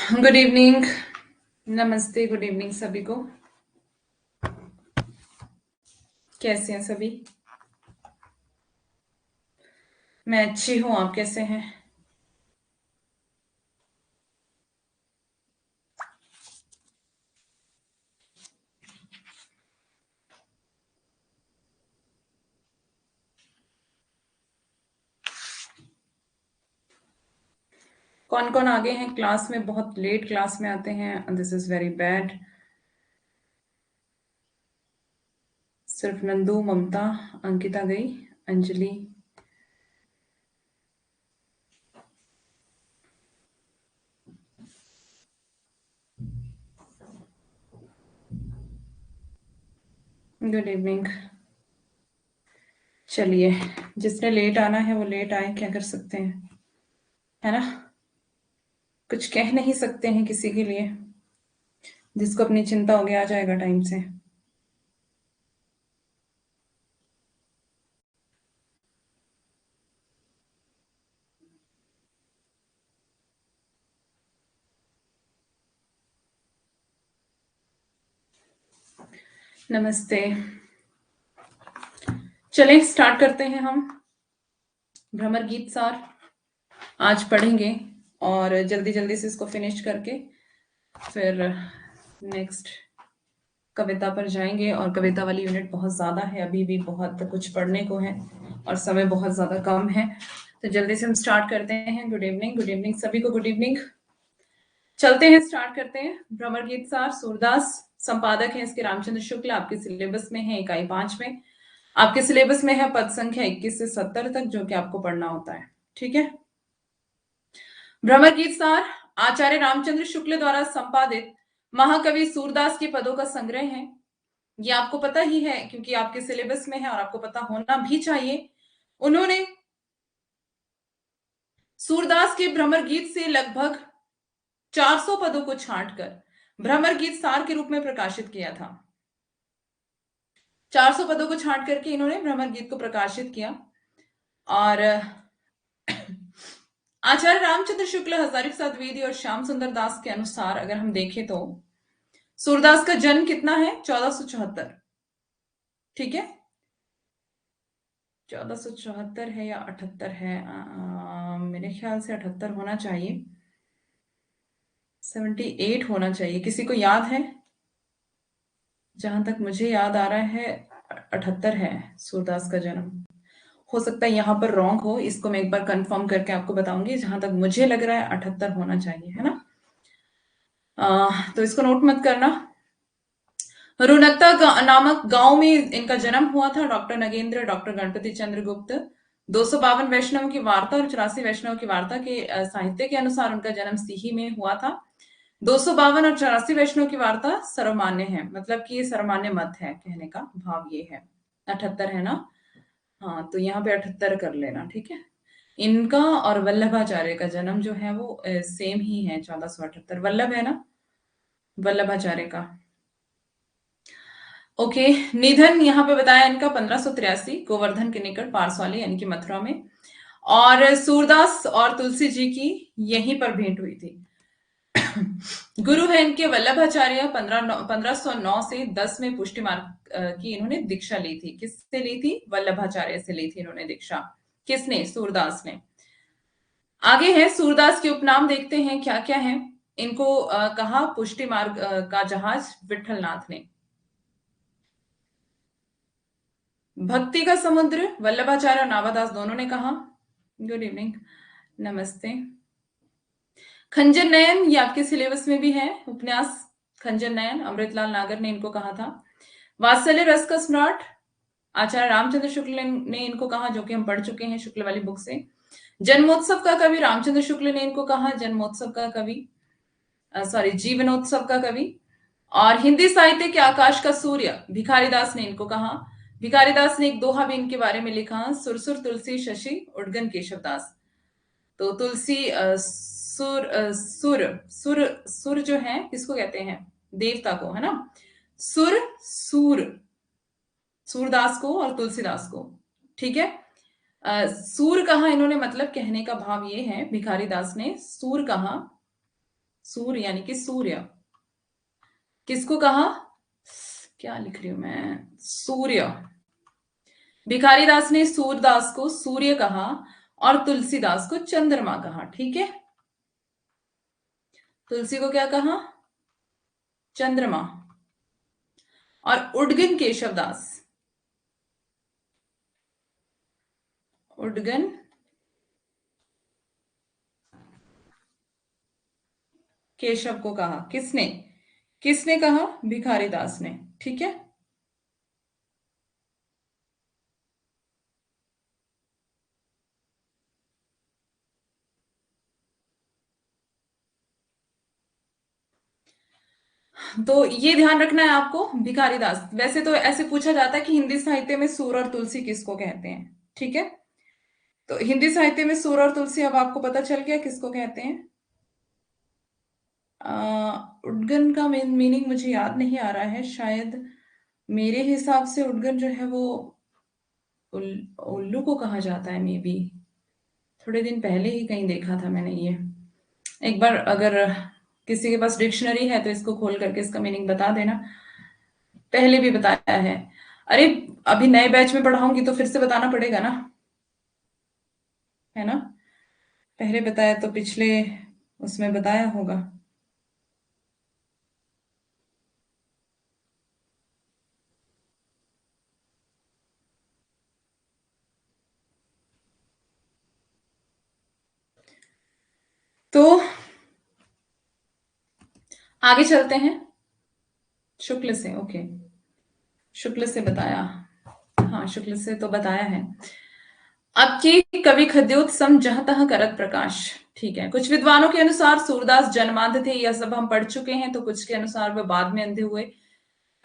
Good evening. नमस्ते, good evening सभी को। कैसे हैं सभी? मैं अच्छी हूँ, आप कैसे हैं? कौन कौन आगे हैं क्लास में? बहुत लेट क्लास में आते हैं, दिस इज वेरी बैड। सिर्फ नंदू, ममता, अंकिता गई, अंजलि। Good evening. चलिए, जिसने लेट आना है वो लेट आए, क्या कर सकते हैं, है ना? कुछ कह नहीं सकते हैं किसी के लिए। जिसको अपनी चिंता होगी आ जाएगा टाइम से। नमस्ते। चलें स्टार्ट करते हैं हम। भ्रमर गीत सार आज पढ़ेंगे और जल्दी जल्दी से इसको फिनिश करके फिर नेक्स्ट कविता पर जाएंगे। और कविता वाली यूनिट बहुत ज़्यादा है, अभी भी बहुत कुछ पढ़ने को है और समय बहुत ज़्यादा कम है। तो जल्दी से हम स्टार्ट करते हैं। गुड इवनिंग, गुड इवनिंग सभी को, गुड इवनिंग। चलते हैं, स्टार्ट करते हैं। भ्रमर गीत सार, सूरदास संपादक है इसके रामचंद्र शुक्ल। आपके सिलेबस में है इकाई 5 में। आपके सिलेबस में है पद संख्या 21 से 70 तक, जो कि आपको पढ़ना होता है। ठीक है। भ्रमर गीत सार आचार्य रामचंद्र शुक्ल द्वारा संपादित महाकवि सूरदास के पदों का संग्रह है। ये आपको पता ही है क्योंकि आपके सिलेबस में है और आपको पता होना भी चाहिए। उन्होंने सूरदास के भ्रमर गीत से लगभग 400 पदों को छांटकर भ्रमर गीत सार के रूप में प्रकाशित किया था। 400 पदों को छांट करके इन्होंने भ्रमर गीत को प्रकाशित किया। और आचार्य रामचंद्र शुक्ल, हजारी प्रसाद द्विवेदी और श्याम सुंदर दास के अनुसार अगर हम देखें तो सूरदास का जन्म कितना है? 1474। ठीक है, 1474 है या 78 है? मेरे ख्याल से 78 होना चाहिए, 78 होना चाहिए। किसी को याद है? जहां तक मुझे याद आ रहा है 78 है सूरदास का जन्म। हो सकता है यहाँ पर रॉन्ग हो, इसको मैं एक बार कंफर्म करके आपको बताऊंगी। जहां तक मुझे लग रहा है 78 होना चाहिए, है ना? तो इसको नोट मत करना। रुनकता नामक गांव में इनका जन्म हुआ था। डॉक्टर नगेंद्र, डॉक्टर गणपति चंद्र गुप्त, 252 वैष्णव की वार्ता और 84 वैष्णव की वार्ता के साहित्य के अनुसार उनका जन्म सीही में हुआ था। 252 और 84 वैष्णव की वार्ता सर्वमान्य है, मतलब कि ये सर्वमान्य मत है, कहने का भाव ये है। 78 है ना? हाँ, तो यहाँ पे 78 कर लेना, ठीक है। इनका और वल्लभाचार्य का जन्म जो है वो सेम ही है, 1478। वल्लभ है ना, वल्लभाचार्य का। ओके। निधन यहाँ पे बताया इनका 1583 गोवर्धन के निकट पारसवाली यानी कि मथुरा में। और सूरदास और तुलसी जी की यहीं पर भेंट हुई थी। गुरु है इनके वल्लभाचार्य। 1509 से 10 में पुष्टि मार्ग की इन्होंने दीक्षा ली थी। किससे ली थी? वल्लभाचार्य से ली थी इन्होंने दीक्षा। किसने? सूरदास ने। आगे है सूरदास के उपनाम, देखते हैं क्या क्या है। इनको कहा पुष्टि मार्ग का जहाज विठलनाथ ने। भक्ति का समुद्र वल्लभाचार्य और नावादास दोनों ने कहा। गुड इवनिंग, नमस्ते। खंजर नयन, ये आपके सिलेबस में भी है उपन्यास। खंजर नयन अमृतलाल नागर ने इनको कहा था। वात्सल्य रस का सम्राट आचार्य रामचंद्र शुक्ल ने इनको कहा, जो कि हम पढ़ चुके हैं शुक्ल वाली बुक से। जन्मोत्सव का कवि रामचंद्र शुक्ल ने इनको कहा, जन्मोत्सव का कवि, सॉरी जीवनोत्सव का कवि। और हिंदी साहित्य के आकाश का सूर्य भिखारीदास ने इनको कहा। भिखारीदास ने एक दोहा भी इनके बारे में लिखा, सुरसुर तुलसी शशि उडगन केशवदास। तो तुलसी सुर जो है किसको कहते हैं? देवता को, है ना? सुर सूर, सूरदास को और तुलसीदास को। ठीक है। सूर कहा इन्होंने, मतलब कहने का भाव ये है, भिखारी दास ने सूर कहा सूर्य यानी कि सूर्य। किसको कहा, क्या लिख रही हूं मैं, सूर्य। भिखारी दास ने सूरदास को सूर्य कहा और तुलसीदास को चंद्रमा कहा। ठीक है, तुलसी को क्या कहा, चंद्रमा। और उडगन केशवदास, उडगन केशव को कहा, किसने, किसने कहा, भिखारी दास ने। ठीक है, तो ये ध्यान रखना है आपको, भिखारी दास। वैसे तो ऐसे पूछा जाता है कि हिंदी साहित्य में सूर और तुलसी किसको कहते हैं। ठीक है, तो हिंदी साहित्य में सूर और तुलसी अब आपको पता चल गया किसको कहते हैं। उडगन का मीनिंग मुझे याद नहीं आ रहा है, शायद मेरे हिसाब से उडगन जो है वो उल्लू को कहा जाता है, मे बी। थोड़े दिन पहले ही कहीं देखा था मैंने ये। एक बार अगर किसी के पास डिक्शनरी है तो इसको खोल करके इसका मीनिंग बता देना। पहले भी बताया है, अरे अभी नए बैच में पढ़ाऊंगी तो फिर से बताना पड़ेगा ना, है ना। पहले बताया तो पिछले उसमें बताया होगा। तो आगे चलते हैं, शुक्ल से। ओके, शुक्ल से बताया, हाँ शुक्ल से तो बताया है। आपकी कवि खद्योत सम जहां तहां करत प्रकाश। ठीक है, कुछ विद्वानों के अनुसार सूरदास जन्मांध थे, यह सब हम पढ़ चुके हैं। तो कुछ के अनुसार वह बाद में अंधे हुए,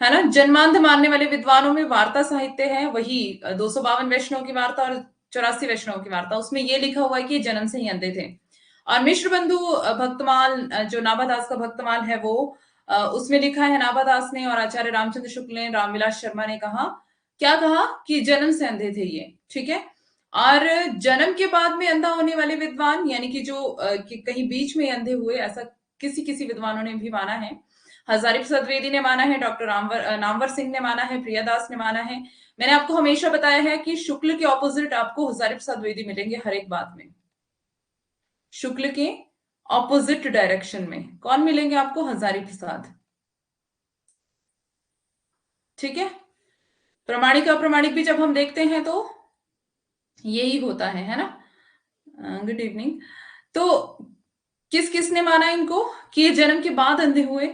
है ना। जन्मांध मानने वाले विद्वानों में वार्ता साहित्य है, वही 252 वैष्णव की वार्ता और 84 वैष्णव की वार्ता, उसमें ये लिखा हुआ है कि जन्म से ही अंधे थे। और मिश्र बंधु भक्तमाल, जो नाभादास का भक्तमाल है वो, उसमें लिखा है नाभादास ने और आचार्य रामचंद्र शुक्ल ने, रामविलास शर्मा ने कहा, क्या कहा कि जन्म से अंधे थे ये। ठीक है, और जन्म के बाद में अंधा होने वाले विद्वान यानी कि जो कि कहीं बीच में अंधे हुए, ऐसा किसी किसी विद्वानों ने भी माना है। हजारी प्रसाद द्विवेदी ने माना है, डॉक्टर नामवर सिंह ने माना है, प्रियादास ने माना है। मैंने आपको हमेशा बताया है कि शुक्ल के ऑपोजिट आपको हजारी प्रसाद द्विवेदी मिलेंगे हर एक बात में। शुक्ल के ऑपोजिट डायरेक्शन में कौन मिलेंगे आपको, हजारी प्रसाद। ठीक है, प्रमाणिक अप्रमाणिक भी जब हम देखते हैं तो यही होता है ना। Good evening. तो किस किसने माना इनको कि ये जन्म के बाद अंधे हुए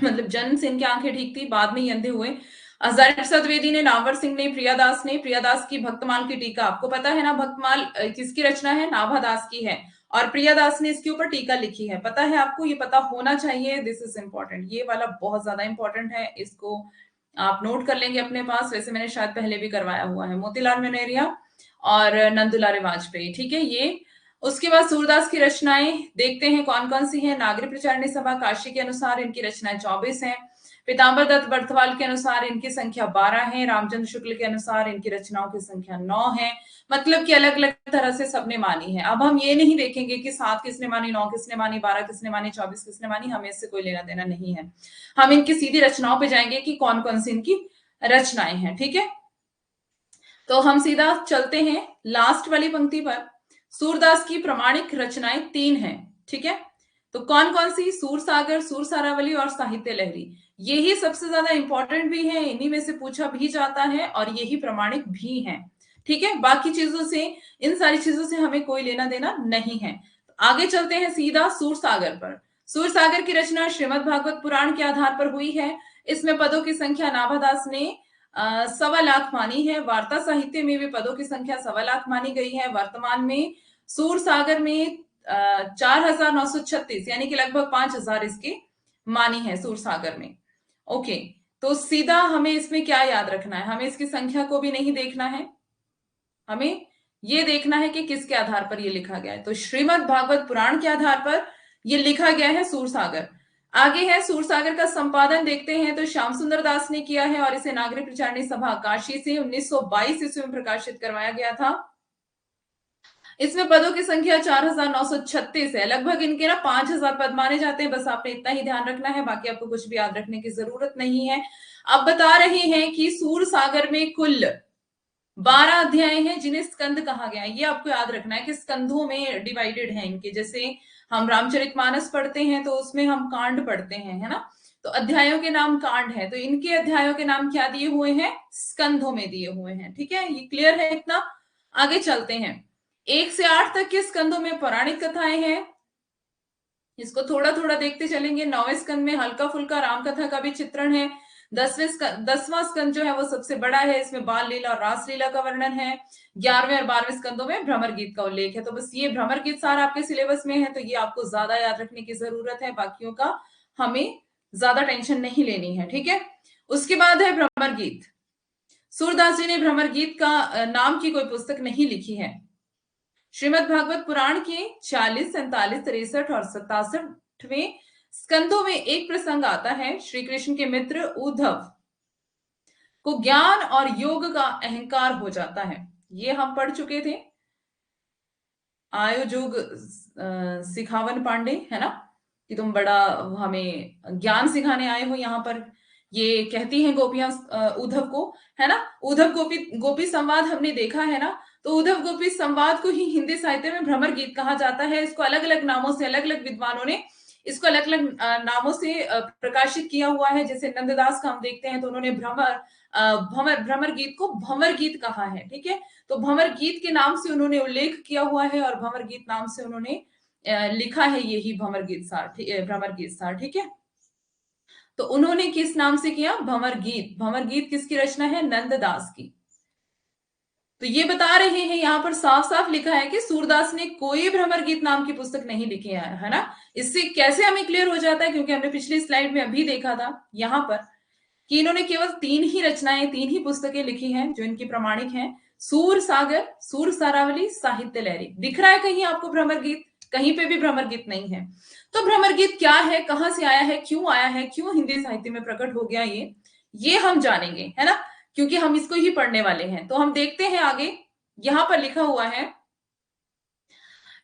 मतलब जन्म से इनकी आंखें ठीक थी, बाद में ही अंधे हुए। हजारी प्रसाद द्विवेदी ने, नामवर सिंह ने, प्रियादास ने। प्रियादास की भक्तमाल की टीका आपको पता है ना, भक्तमाल किसकी रचना है, नाभादास की है। और प्रियादास ने इसके ऊपर टीका लिखी है, पता है आपको, ये पता होना चाहिए। दिस इज इंपॉर्टेंट, ये वाला बहुत ज्यादा इंपॉर्टेंट है, इसको आप नोट कर लेंगे अपने पास। वैसे मैंने शायद पहले भी करवाया हुआ है, मोतीलाल मेनेरिया और नंदुलारे वाजपेयी। ठीक है, ये। उसके बाद सूरदास की रचनाएं देखते हैं कौन कौन सी हैं। नागरी प्रचारणी सभा काशी के अनुसार इनकी रचनाएं 24 हैं। पीताम्बर दत्त बर्थवाल के अनुसार इनकी संख्या 12 है। रामचंद्र शुक्ल के अनुसार इनकी रचनाओं की संख्या 9 है। मतलब कि अलग अलग तरह से सबने मानी है। अब हम ये नहीं देखेंगे कि 7 किसने मानी, 9 किसने मानी, 12 किसने मानी, 24 किसने मानी, हमें इससे कोई लेना देना नहीं है। हम इनकी सीधी रचनाओं पे जाएंगे कि कौन कौन सी इनकी रचनाएं हैं। ठीक है, तो हम सीधा चलते हैं लास्ट वाली पंक्ति पर। सूरदास की प्रमाणिक रचनाएं 3 हैं। ठीक है, तो कौन कौन सी, सूर सागर, सूर सारावली और साहित्य लहरी। यही सबसे ज्यादा इंपॉर्टेंट भी है, इन्हीं में से पूछा भी जाता है और यही प्रमाणिक भी है। ठीक है, बाकी चीजों से, इन सारी चीजों से हमें कोई लेना देना नहीं है। आगे चलते हैं सीधा सूर सागर पर। सूर सागर की रचना श्रीमद् भागवत पुराण के आधार पर हुई है। इसमें पदों की संख्या नाभादास ने 1.25 लाख मानी है। वार्ता साहित्य में भी पदों की संख्या 1.25 लाख मानी गई है। वर्तमान में सूर सागर में 4,936 यानी कि लगभग 5,000 इसकी मानी है सूर सागर में। ओके, तो सीधा हमें इसमें क्या याद रखना है, हमें इसकी संख्या को भी नहीं देखना है, हमें ये देखना है कि किसके आधार पर ये लिखा गया है। तो श्रीमद् भागवत पुराण के आधार पर ये लिखा गया है सूर सागर। आगे है सूर सागर का संपादन देखते हैं तो श्याम सुंदर दास ने किया है और इसे नागरिक प्रचारणी सभा काशी से 1922 ईस्वी में प्रकाशित करवाया गया था। इसमें पदों की संख्या 4936 है। लगभग इनके ना 5000 पद माने जाते हैं। बस आपने इतना ही ध्यान रखना है, बाकी आपको कुछ भी याद रखने की जरूरत नहीं है। अब बता रहे हैं कि सूर सागर में कुल 12 अध्याय हैं जिन्हें स्कंद कहा गया है। ये आपको याद रखना है कि स्कंधों में डिवाइडेड है इनके। जैसे हम रामचरितमानस पढ़ते हैं तो उसमें हम कांड पढ़ते हैं, है ना। तो अध्यायों के नाम कांड है, तो इनके अध्यायों के नाम क्या दिए हुए हैं? स्कंधों में दिए हुए हैं। ठीक है, ये क्लियर है इतना। आगे चलते हैं। 1 से 8 तक के स्कंदों में पौराणिक कथाएं हैं। इसको थोड़ा थोड़ा देखते चलेंगे। 9वें स्कंद में हल्का फुल्का राम कथा का भी चित्रण है। 10वां स्कंद जो है वो सबसे बड़ा है, इसमें बाल लीला और रास लीला का वर्णन है। 11वें और 12वें स्कंदों में भ्रमर गीत का उल्लेख है। तो बस ये भ्रमर गीत सारा आपके सिलेबस में है, तो ये आपको ज्यादा याद रखने की जरूरत है, बाकियों का हमें ज्यादा टेंशन नहीं लेनी है। ठीक है, उसके बाद है भ्रमर गीत। सूरदास जी ने भ्रमर गीत का नाम की कोई पुस्तक नहीं लिखी है। श्रीमद् भागवत पुराण के 40, 47, 63 और 67वें स्कंदों में एक प्रसंग आता है। श्री कृष्ण के मित्र उद्धव को ज्ञान और योग का अहंकार हो जाता है। ये हम पढ़ चुके थे। आयोजोग सिखावन पांडे, है ना, कि तुम बड़ा हमें ज्ञान सिखाने आए हो यहाँ पर। ये कहती हैं गोपियां उद्धव को, है ना। उद्धव गोपी गोपी संवाद हमने देखा है ना। तो उद्धव गोपी संवाद को ही हिंदी साहित्य में भ्रमर गीत कहा जाता है। इसको अलग अलग नामों से अलग अलग विद्वानों ने इसको अलग अलग नामों से प्रकाशित किया हुआ है। जैसे नंददास का हम देखते हैं तो उन्होंने भ्रमर भ्रमर गीत को भंवर गीत कहा है। ठीक है, तो भंवर गीत के नाम से उन्होंने उल्लेख किया हुआ है और भंवर गीत नाम से उन्होंने लिखा है यही भंवर गीत सार, भ्रमर गीत सार। ठीक है, तो उन्होंने किस नाम से किया? भंवर गीत। भंवर गीत किसकी रचना है? नंददास की। तो ये बता रहे हैं यहाँ पर साफ साफ लिखा है कि सूरदास ने कोई भ्रमर गीत नाम की पुस्तक नहीं लिखी है ना। इससे कैसे हमें क्लियर हो जाता है, क्योंकि हमने पिछली स्लाइड में अभी देखा था यहाँ पर कि इन्होंने केवल 3 ही रचनाएं, 3 ही पुस्तकें लिखी हैं जो इनकी प्रमाणिक हैं। सूर सागर, सूर सारावली, साहित्य लहरी। दिख रहा है कहीं आपको भ्रमर गीत? कहीं पे भी भ्रमर गीत नहीं है। तो भ्रमर गीत क्या है, कहां से आया है, क्यों आया है, क्यों हिंदी साहित्य में प्रकट हो गया, ये हम जानेंगे, है ना, क्योंकि हम इसको ही पढ़ने वाले हैं। तो हम देखते हैं आगे। यहां पर लिखा हुआ है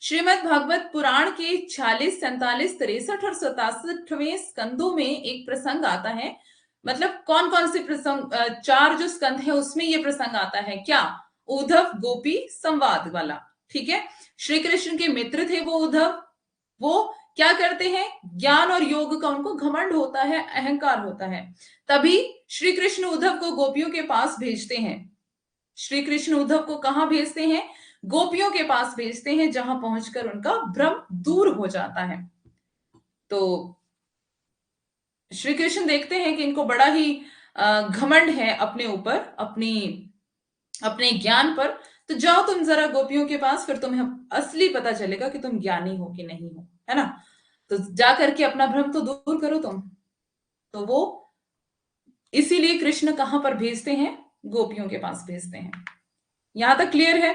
श्रीमद् भागवत पुराण के 46, 47, 63 और 67वें स्कंदों में एक प्रसंग आता है। मतलब कौन कौन से प्रसंग? 4 जो स्कंद है उसमें ये प्रसंग आता है। क्या? उद्धव गोपी संवाद वाला। ठीक है, श्री कृष्ण के मित्र थे वो उद्धव। वो क्या करते हैं? ज्ञान और योग का उनको घमंड होता है, अहंकार होता है। तभी श्री कृष्ण उद्धव को गोपियों के पास भेजते हैं। श्री कृष्ण उद्धव को कहां भेजते हैं? गोपियों के पास भेजते हैं, जहां पहुंचकर उनका भ्रम दूर हो जाता है। तो श्री कृष्ण देखते हैं कि इनको बड़ा ही घमंड है अपने ऊपर, अपने ज्ञान पर। तो जाओ तुम जरा गोपियों के पास, फिर तुम्हें असली पता चलेगा कि तुम ज्ञानी हो कि नहीं हो, है ना। तो जा करके अपना भ्रम तो दूर करो तुम। तो वो इसीलिए कृष्ण कहां पर भेजते हैं? गोपियों के पास भेजते हैं। यहां तक क्लियर है?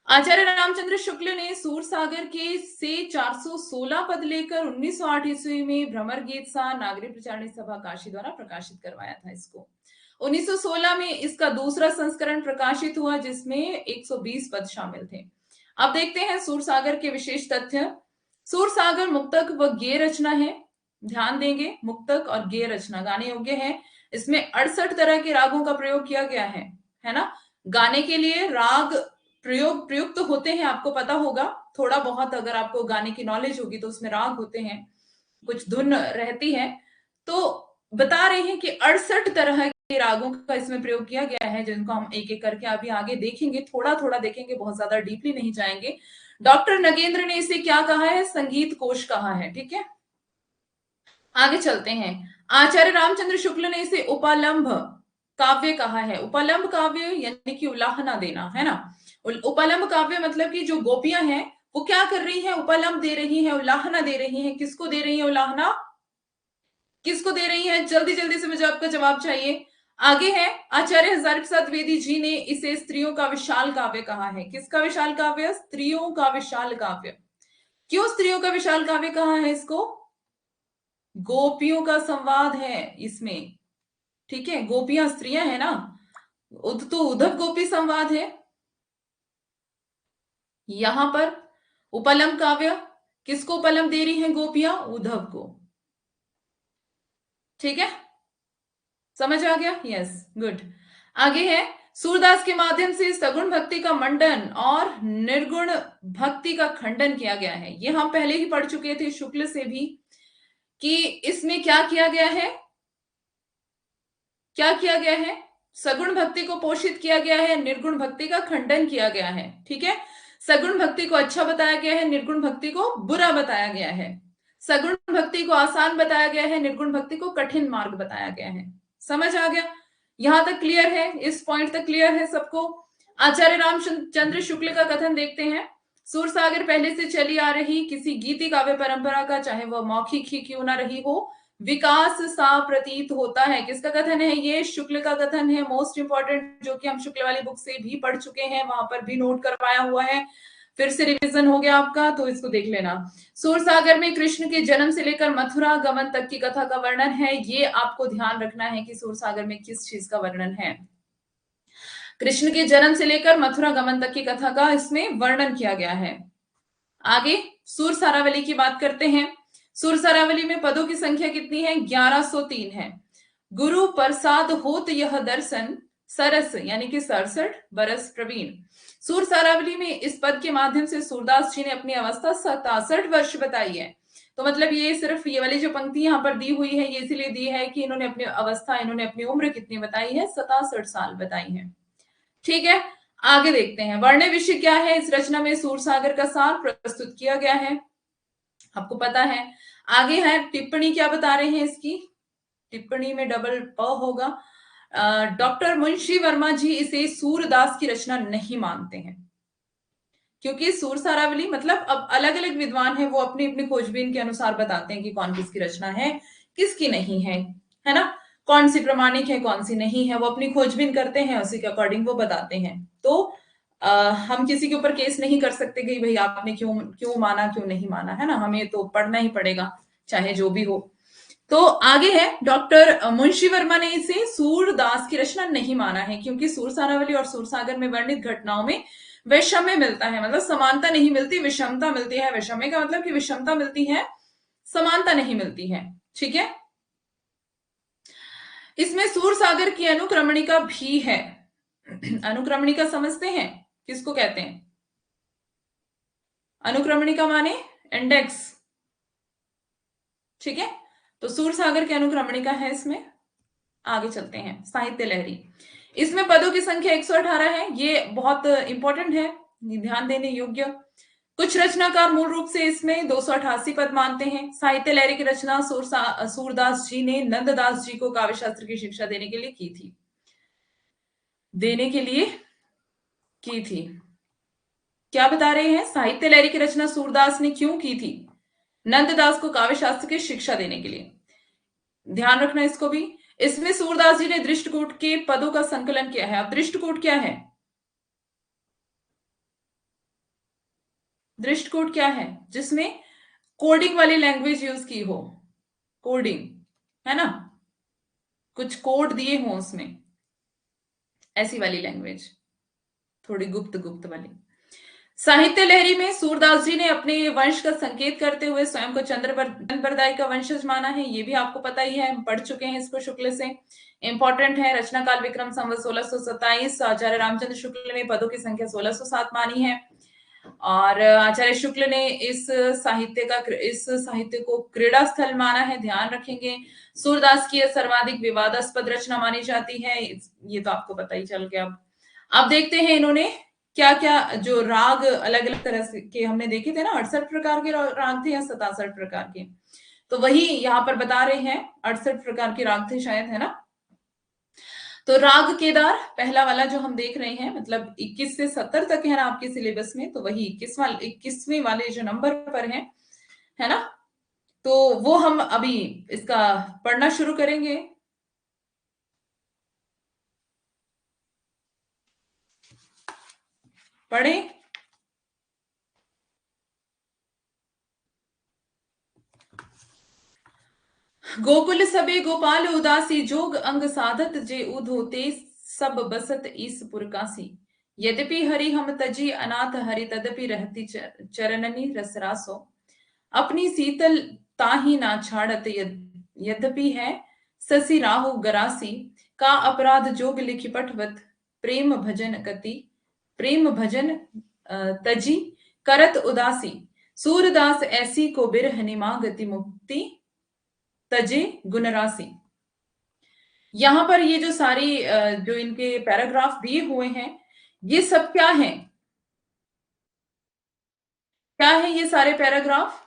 आचार्य रामचंद्र शुक्ल ने सूरसागर के से 416 पद लेकर 1908 ईस्वी में भ्रमर गीत सा नागरिक प्रचारणी सभा काशी द्वारा प्रकाशित करवाया था। इसको 1916 में इसका दूसरा संस्करण प्रकाशित हुआ, जिसमें 120 पद शामिल थे। अब देखते हैं सूरसागर के विशेष तथ्य। सूरसागर मुक्तक व गेय रचना है। ध्यान देंगे, मुक्तक और गेय रचना गाने योग्य है। इसमें 68 तरह के रागों का प्रयोग किया गया है ना। गाने के लिए राग प्रयुक्त होते हैं, आपको पता होगा थोड़ा बहुत। अगर आपको गाने की नॉलेज होगी तो उसमें राग होते हैं, कुछ धुन रहती है। तो बता रहे हैं कि 68 तरह के रागों का इसमें प्रयोग किया गया है, जिनको हम एक एक करके अभी आगे देखेंगे, थोड़ा थोड़ा देखेंगे, बहुत ज्यादा डीपली नहीं जाएंगे। डॉक्टर नगेंद्र ने इसे क्या कहा है? संगीत कोश कहा है। ठीक है, आगे चलते हैं। आचार्य रामचंद्र शुक्ल ने इसे उपालंभ काव्य कहा है। उपालंभ काव्य यानी कि उलाहना देना, है ना। उपालंभ काव्य मतलब कि जो गोपियां हैं वो क्या कर रही हैं? उपालंभ दे रही हैं, उलाहना दे रही हैं। किसको दे रही हैं उलाहना? किसको दे रही हैं? जल्दी जल्दी से मुझे आपका जवाब चाहिए। आगे है, आचार्य हजारी प्रसाद द्विवेदी जी ने इसे स्त्रियों का विशाल काव्य कहा है। किसका विशाल काव्य? स्त्रियों का विशाल काव्य। क्यों स्त्रियों का विशाल काव्य कहा है इसको? गोपियों का संवाद है इसमें। ठीक है, गोपियां स्त्रियां है ना। तो उद्धव गोपी संवाद है। यहां पर उपलम काव्य किसको उपलम दे रही हैं गोपियां? उद्धव को। ठीक है, समझ आ गया? Yes, good. आगे है, सूरदास के माध्यम से सगुण भक्ति का मंडन और निर्गुण भक्ति का खंडन किया गया है। ये हम पहले ही पढ़ चुके थे शुक्ल से भी, कि इसमें क्या किया गया है, क्या किया गया है? सगुण भक्ति को पोषित किया गया है, निर्गुण भक्ति का खंडन किया गया है। ठीक है, सगुण भक्ति को अच्छा बताया गया है, निर्गुण भक्ति को बुरा बताया गया है। सगुण भक्ति को आसान बताया गया है, निर्गुण भक्ति को कठिन मार्ग बताया गया है। समझ आ गया? यहां तक क्लियर है? इस पॉइंट तक क्लियर है सबको? आचार्य रामचंद्र शुक्ल का कथन देखते हैं। सूरसागर पहले से चली आ रही किसी गीति काव्य परंपरा का, चाहे वह मौखिक ही क्यों ना रही हो, विकास सा प्रतीत होता है। किसका कथन है ये? शुक्ल का कथन है, मोस्ट इंपॉर्टेंट, जो कि हम शुक्ल वाली बुक से भी पढ़ चुके हैं, वहां पर भी नोट करवाया हुआ है। फिर से रिवीजन हो गया आपका, तो इसको देख लेना। सूरसागर में कृष्ण के जन्म से लेकर मथुरा गमन तक की कथा का वर्णन है। ये आपको ध्यान रखना है कि सूरसागर में किस चीज का वर्णन है। कृष्ण के जन्म से लेकर मथुरा गमन तक की कथा का इसमें वर्णन किया गया है। आगे सुर सारावली की बात करते हैं। सुर सारावली में पदों की संख्या कितनी है? 1103 है। गुरु प्रसाद होत यह दर्शन, सरस यानी कि 67 बरस प्रवीण। सुर सारावली में इस पद के माध्यम से सूरदास जी ने अपनी अवस्था 67 वर्ष बताई है। तो मतलब ये सिर्फ ये वाली जो पंक्ति यहाँ पर दी हुई है, ये इसलिए दी है कि इन्होंने अपनी अवस्था, इन्होंने अपनी उम्र कितनी बताई है? 67 साल बताई है। ठीक है, आगे देखते हैं। वर्ण विषय क्या है? इस रचना में सूरसागर का सार प्रस्तुत किया गया है, आपको पता है। आगे है टिप्पणी, क्या बता रहे हैं इसकी? टिप्पणी में डबल प होगा। डॉक्टर मुंशी वर्मा जी इसे सूरदास की रचना नहीं मानते हैं, क्योंकि सूर सारावली मतलब अब अलग अलग विद्वान हैं, वो अपनी अपनी खोजबीन के अनुसार बताते हैं कि कौन किसकी रचना है, किसकी नहीं है ना? कौन सी प्रमाणिक है, कौन सी नहीं है, वो अपनी खोजबीन करते हैं, उसी के अकॉर्डिंग वो बताते हैं। तो हम किसी के ऊपर केस नहीं कर सकते कि भाई आपने क्यों क्यों माना, क्यों नहीं माना, है ना? हमें तो पढ़ना ही पड़ेगा, चाहे जो भी हो। तो आगे है, डॉक्टर मुंशी वर्मा ने इसे सूरदास की रचना नहीं माना है, क्योंकि सूर सारावली और सूरसागर में वर्णित घटनाओं में वैषम्य मिलता है, मतलब समानता नहीं मिलती, विषमता मिलती है। वैषम्य का मतलब कि विषमता मिलती है, समानता नहीं मिलती है। ठीक है, इसमें सूरसागर की अनुक्रमणिका भी है। अनुक्रमणिका समझते हैं किसको कहते हैं? अनुक्रमणिका माने इंडेक्स। ठीक है, तो सूरसागर की अनुक्रमणिका है इसमें। आगे चलते हैं, साहित्य लहरी। इसमें पदों की संख्या 118 है, ये बहुत इंपॉर्टेंट है, ध्यान देने योग्य। कुछ रचनाकार मूल रूप से इसमें 288 पद मानते हैं। साहित्य लहरी की रचना सूरदास जी ने नंददास जी को काव्य शास्त्र की शिक्षा देने के लिए की थी, देने के लिए की थी। क्या बता रहे हैं? साहित्य लहरी की रचना सूरदास ने क्यों की थी? नंददास को काव्य शास्त्र की शिक्षा देने के लिए। ध्यान रखना इसको भी। इसमें सूरदास जी ने दृष्टकूट के पदों का संकलन किया है। अब दृष्टकूट क्या है? दृष्टकूट क्या है? जिसमें कोडिंग वाली लैंग्वेज यूज की हो, कोडिंग, है ना? कुछ कोड दिए हो उसमें, ऐसी वाली लैंग्वेज, थोड़ी गुप्त गुप्त वाली। साहित्य लहरी में सूरदास जी ने अपने वंश का संकेत करते हुए स्वयं को चंद्रबरदाई का वंशज माना है। ये भी आपको पता ही है, हम पढ़ चुके हैं इसको शुक्ल से। इंपॉर्टेंट है। रचना काल विक्रम संवत 1627। आचार्य रामचंद्र शुक्ल ने पदों की संख्या 1607 मानी है, और आचार्य शुक्ल ने इस साहित्य को क्रीड़ा स्थल माना है, ध्यान रखेंगे। सूरदास की सर्वाधिक विवादास्पद रचना मानी जाती है, ये तो आपको पता ही चल गया। अब देखते हैं इन्होंने क्या क्या जो राग अलग अलग तरह के हमने देखे थे ना, 68 प्रकार के राग थे या 67 प्रकार के, तो वही यहाँ पर बता रहे हैं, 68 प्रकार के राग थे शायद, है ना? तो राग केदार पहला वाला जो हम देख रहे हैं, मतलब 21 से 70 तक है ना आपके सिलेबस में, तो वही 21वें वाले जो नंबर पर है ना? तो वो हम अभी इसका पढ़ना शुरू करेंगे। पढ़े। गोकुल सबे गोपाल उदासी, जोग अंग साधत जे उद होते, सब बसत ईस पुरकासी। यद्यपि हरि हम तजी अनाथ हरि तदपि रहती चरणनी रसरासो, अपनी शीतल ताही ना छाड़त यद्यपि है ससी राहु गरासी, का अपराध जोग लिखि पठवत प्रेम भजन कति, प्रेम भजन तजी करत उदासी, सूरदास ऐसी को बिरह निमागति मुक्ति तजे गुणरासी। यहां पर ये जो सारी जो इनके पैराग्राफ दिए हुए हैं, ये सब क्या है? क्या है ये सारे पैराग्राफ?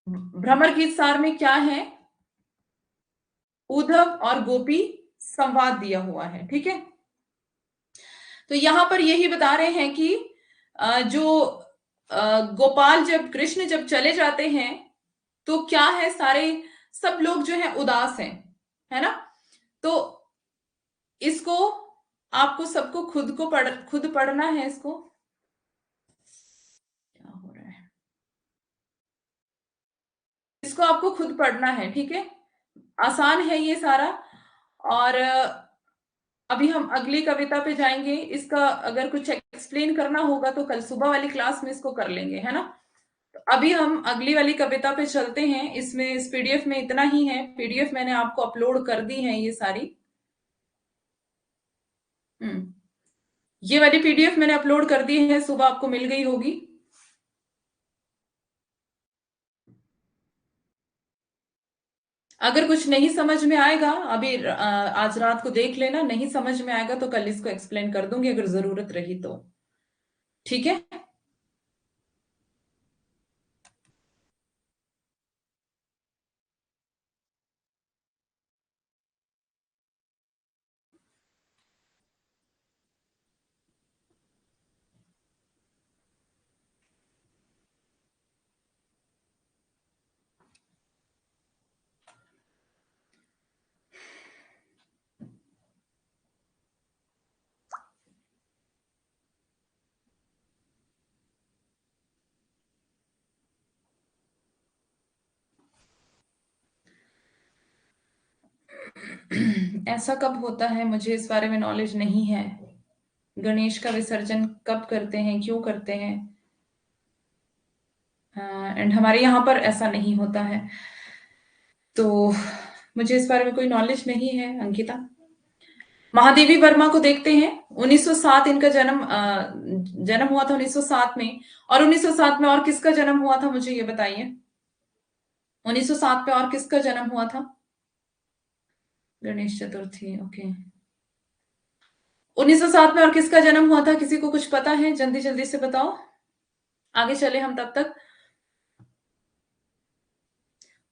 भ्रमर गीत सार में क्या है? उद्धव और गोपी संवाद दिया हुआ है, ठीक है। तो यहां पर यही बता रहे हैं कि जो गोपाल जब कृष्ण जब चले जाते हैं तो क्या है, सारे सब लोग जो है उदास हैं, है ना। तो इसको आपको सबको खुद पढ़ना है। इसको क्या हो रहा है, इसको आपको खुद पढ़ना है, ठीक है। आसान है ये सारा। और अभी हम अगली कविता पे जाएंगे। इसका अगर कुछ एक्सप्लेन करना होगा तो कल सुबह वाली क्लास में इसको कर लेंगे, है ना। तो अभी हम अगली वाली कविता पे चलते हैं। इसमें इस पीडीएफ में इतना ही है। पीडीएफ मैंने आपको अपलोड कर दी है ये सारी। ये वाली पीडीएफ मैंने अपलोड कर दी है, सुबह आपको मिल गई होगी। अगर कुछ नहीं समझ में आएगा, अभी आज रात को देख लेना, नहीं समझ में आएगा तो कल इसको एक्सप्लेन कर दूंगी अगर जरूरत रही तो, ठीक है। ऐसा कब होता है, मुझे इस बारे में नॉलेज नहीं है। गणेश का विसर्जन कब करते हैं, क्यों करते हैं? एंड हमारे यहाँ पर ऐसा नहीं होता है, तो मुझे इस बारे में कोई नॉलेज नहीं है अंकिता। महादेवी वर्मा को देखते हैं। 1907 इनका जन्म हुआ था 1907 में। और 1907 में और किसका जन्म हुआ था, मुझे ये बताइए। 1907 में और किसका जन्म हुआ था? गणेश चतुर्थी, ओके। 1907 में और किसका जन्म हुआ था, किसी को कुछ पता है? जल्दी जल्दी से बताओ, आगे चले हम तब तक।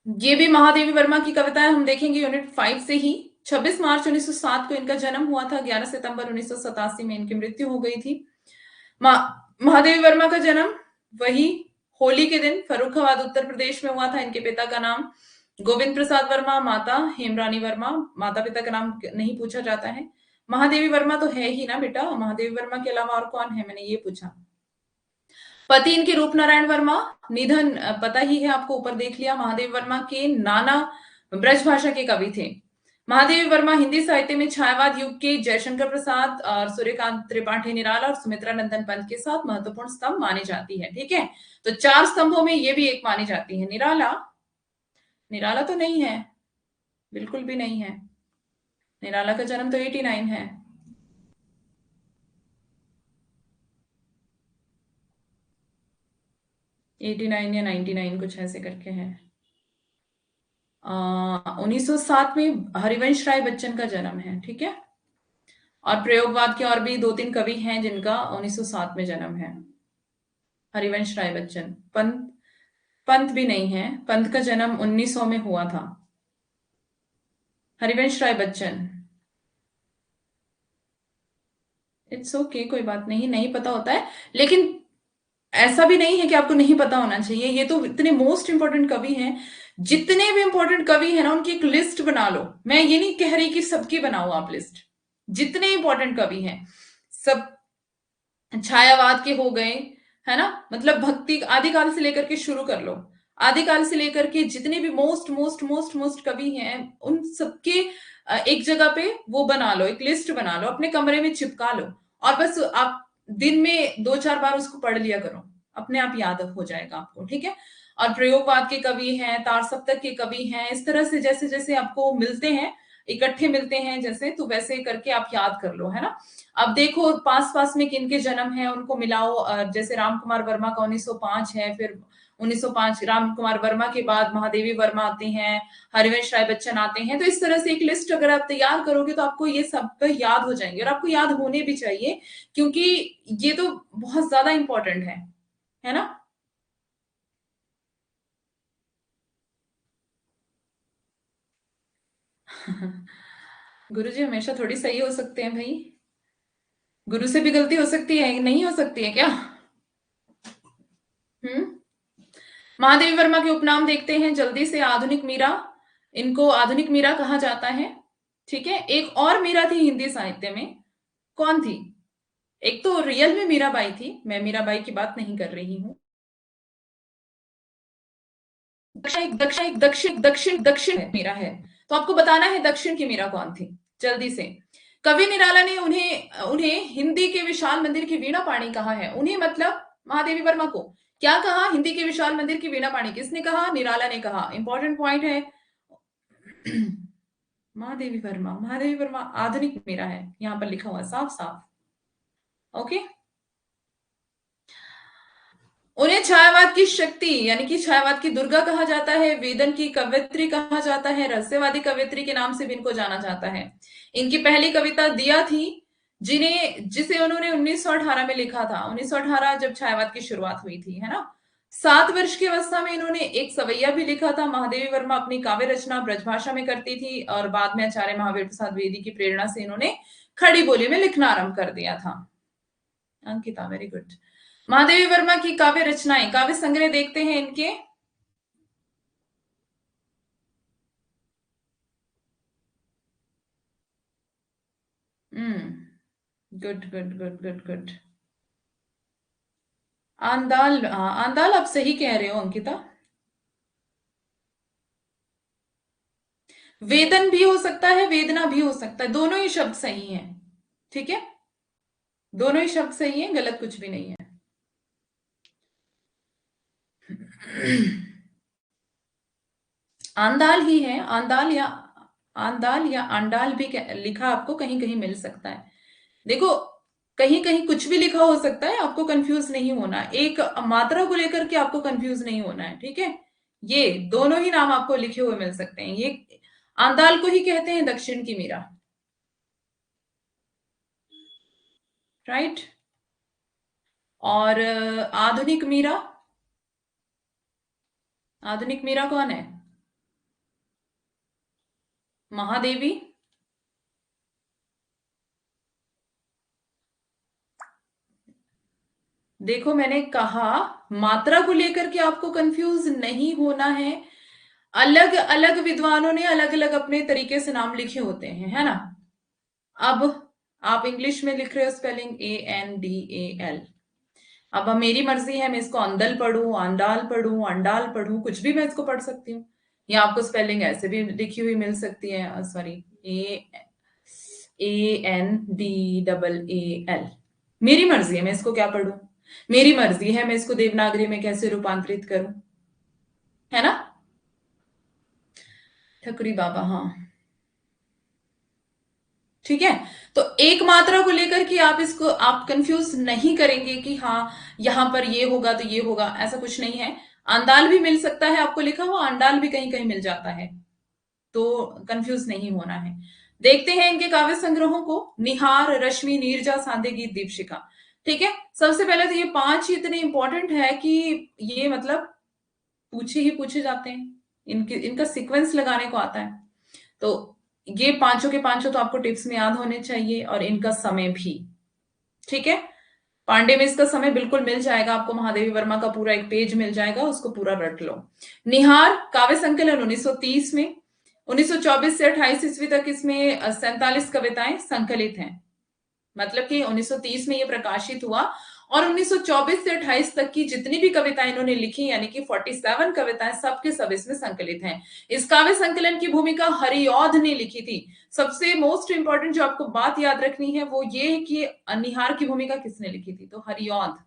ये भी महादेवी वर्मा की कविता है, हम देखेंगे यूनिट 5 से ही। 26 मार्च 1907 को इनका जन्म हुआ था। 11 सितंबर 1987 में इनकी मृत्यु हो गई थी। महादेवी वर्मा का जन्म वही होली के दिन फर्रुखाबाद उत्तर प्रदेश में हुआ था। इनके पिता का नाम गोविंद प्रसाद वर्मा, माता हेमरानी वर्मा। माता पिता का नाम नहीं पूछा जाता है। महादेवी वर्मा तो है ही ना बेटा, महादेवी वर्मा के अलावा और कौन है, मैंने ये पूछा। पति इनके रूप नारायण वर्मा, निधन पता ही है आपको, ऊपर देख लिया। महादेवी वर्मा के नाना ब्रज भाषा के कवि थे। महादेवी वर्मा हिंदी साहित्य में छायावाद युग के जयशंकर प्रसाद और सूर्यकांत त्रिपाठी निराला और सुमित्रा नंदन पंत के साथ महत्वपूर्ण स्तंभ मानी जाती है, ठीक है। तो 4 स्तंभों में ये भी एक मानी जाती है। निराला, निराला तो नहीं है, बिल्कुल भी नहीं है। निराला का जन्म तो 89 है। एटी नाइन या 99 कुछ ऐसे करके है। 1907 में हरिवंश राय बच्चन का जन्म है, ठीक है। और प्रयोगवाद के और भी 2-3 कवि हैं जिनका 1907 में जन्म है। हरिवंश राय बच्चन। पंत, पंत भी नहीं है, पंत का जन्म 1900 में हुआ था। हरिवंश राय बच्चन। इट्स ओके, कोई बात नहीं, नहीं पता होता है, लेकिन ऐसा भी नहीं है कि आपको नहीं पता होना चाहिए। ये तो इतने मोस्ट इंपॉर्टेंट कवि हैं। जितने भी इंपॉर्टेंट कवि हैं ना, उनकी एक लिस्ट बना लो। मैं ये नहीं कह रही कि सबकी बनाओ आप लिस्ट। जितने इंपॉर्टेंट कवि हैं सब छायावाद के हो गए, है ना। मतलब भक्ति आदिकाल से लेकर के शुरू कर लो। आदिकाल से लेकर के जितने भी मोस्ट मोस्ट मोस्ट मोस्ट कवि हैं, उन सबके एक जगह पे वो बना लो, एक लिस्ट बना लो, अपने कमरे में चिपका लो। और बस आप दिन में 2-4 बार उसको पढ़ लिया करो, अपने आप याद हो जाएगा आपको, ठीक है? और प्रयोगवाद के कवि हैं, तार सप्तक के कवि हैं, इस तरह से जैसे-जैसे आपको मिलते हैं, इकट्ठे मिलते हैं जैसे, तो वैसे करके आप याद कर लो, है ना? अब देखो पास-पास में किनके जन्म हैं, उनको मिलाओ। जैसे राम कुमार वर्मा का 1905 है, फिर 1905 राम कुमार वर्मा के बाद महादेवी वर्मा आती हैं, हरिवंश राय बच्चन आते हैं। तो इस तरह से एक लिस्ट अगर आप तैयार करोगे तो आपको ये सब याद हो जाएंगे, और आपको याद होने भी चाहिए, क्योंकि ये तो बहुत ज्यादा इंपॉर्टेंट है ना? गुरुजी हमेशा थोड़ी सही हो सकते हैं भाई, गुरु से भी गलती हो सकती है, नहीं हो सकती है क्या? हम्म। महादेवी वर्मा के उपनाम देखते हैं जल्दी से। आधुनिक मीरा, इनको आधुनिक मीरा कहा जाता है, ठीक है? एक और मीरा थी हिंदी साहित्य में, कौन थी? एक तो रियल में मीराबाई थी, मैं मीराबाई की बात नहीं कर रही हूँ। दक्षिण दक्षिण दक्षिण दक्षिण दक्षिण मीरा है, तो आपको बताना है दक्षिण की मीरा कौन थी, जल्दी से। कवि निराला ने उन्हें उन्हें हिंदी के विशाल मंदिर की वीणा पाणी कहा है। उन्हें मतलब महादेवी वर्मा को क्या कहा? हिंदी के विशाल मंदिर की वीणा पाणी। किसने कहा? निराला ने कहा। इंपॉर्टेंट पॉइंट है। महादेवी वर्मा, महादेवी वर्मा आधुनिक मीरा है, यहां पर लिखा हुआ साफ साफ। ओके। उन्हें छायावाद की शक्ति यानी कि छायावाद की दुर्गा कहा जाता है, वेदन की कवयित्री कहा जाता है, रहस्यवादी कवयित्री के नाम से भी इनको जाना जाता है। इनकी पहली कविता दिया थी, जिसे उन्होंने 1918 में लिखा था। 1918 जब छायावाद की शुरुआत हुई थी, है ना? 7 वर्ष की अवस्था में इन्होंने एक सवैया भी लिखा था। महादेवी वर्मा अपनी काव्य रचना ब्रजभाषा में करती थी, और बाद में आचार्य महावीर प्रसाद द्विवेदी की प्रेरणा से इन्होंने खड़ी बोली में लिखना आरंभ कर दिया था। Ankita, very good. महादेवी वर्मा की काव्य रचनाएं, काव्य संग्रह देखते हैं इनके। Good good good good good. Andal, हाँ आंदाल आप सही कह रहे हो अंकिता। वेदन भी हो सकता है, वेदना भी हो सकता है, दोनों ही शब्द सही हैं, ठीक है? दोनों ही शब्द सही हैं, गलत कुछ भी नहीं है। आंदाल ही है, आंदाल या आंडाल भी लिखा आपको कहीं कहीं मिल सकता है। देखो, कहीं कहीं कुछ भी लिखा हो सकता है, आपको कंफ्यूज नहीं होना। एक मात्रा को लेकर के आपको कंफ्यूज नहीं होना है, ठीक है? ये दोनों ही नाम आपको लिखे हुए मिल सकते हैं। ये आंदाल को ही कहते हैं दक्षिण की मीरा, राइट? और आधुनिक मीरा, आधुनिक मीरा कौन है? महादेवी। देखो मैंने कहा, मात्रा को लेकर के आपको कंफ्यूज नहीं होना है। अलग अलग विद्वानों ने अलग अलग अपने तरीके से नाम लिखे होते हैं, है ना? अब आप इंग्लिश में लिख रहे हो स्पेलिंग ANDAL। अब मेरी मर्जी है, मैं इसको अंदल पढ़ूं, अंडाल पढ़ूं, अंडाल पढ़ूं, कुछ भी मैं इसको पढ़ सकती हूँ। या आपको स्पेलिंग ऐसे भी लिखी हुई मिल सकती है, सॉरी, ANDAAL। मेरी मर्जी है मैं इसको क्या पढ़ूं, मेरी मर्जी है मैं इसको देवनागरी में कैसे रूपांतरित करूं, है ना? ठकुरी बाबा, हाँ, ठीक है। तो एक मात्रा को लेकर कि आप इसको आप कंफ्यूज नहीं करेंगे कि हाँ यहां पर ये होगा तो ये होगा, ऐसा कुछ नहीं है। अंदाल भी मिल सकता है आपको लिखा हुआ, अंडाल भी कहीं कहीं मिल जाता है, तो कंफ्यूज नहीं होना है। देखते हैं इनके काव्य संग्रहों को। निहार, रश्मि, नीरजा, सांदे गीत, दीपशिखा। ठीक है, सबसे पहले तो ये 5 इतने इंपॉर्टेंट है कि ये मतलब पूछे ही पूछे जाते हैं, इनका सीक्वेंस लगाने को आता है। तो ये पांचों के पांचों तो आपको टिप्स में याद होने चाहिए, और इनका समय भी, ठीक है? पांडे में इसका समय बिल्कुल मिल जाएगा आपको, महादेवी वर्मा का पूरा एक पेज मिल जाएगा, उसको पूरा रट लो। निहार काव्य संकलन 1930 में, 1924 से 28 ईस्वी तक इसमें 47 कविताएं संकलित हैं। मतलब कि 1930 में ये प्रकाशित हुआ, और 1924 से 28 तक की जितनी भी कविताएं इन्होंने लिखी, यानी कि 47 कविताएं, सब के सब इसमें संकलित हैं। इस काव्य संकलन की भूमिका हरिऔध ने लिखी थी। सबसे मोस्ट इंपॉर्टेंट जो आपको बात याद रखनी है वो ये कि निहार की भूमिका किसने लिखी थी, तो हरिऔध।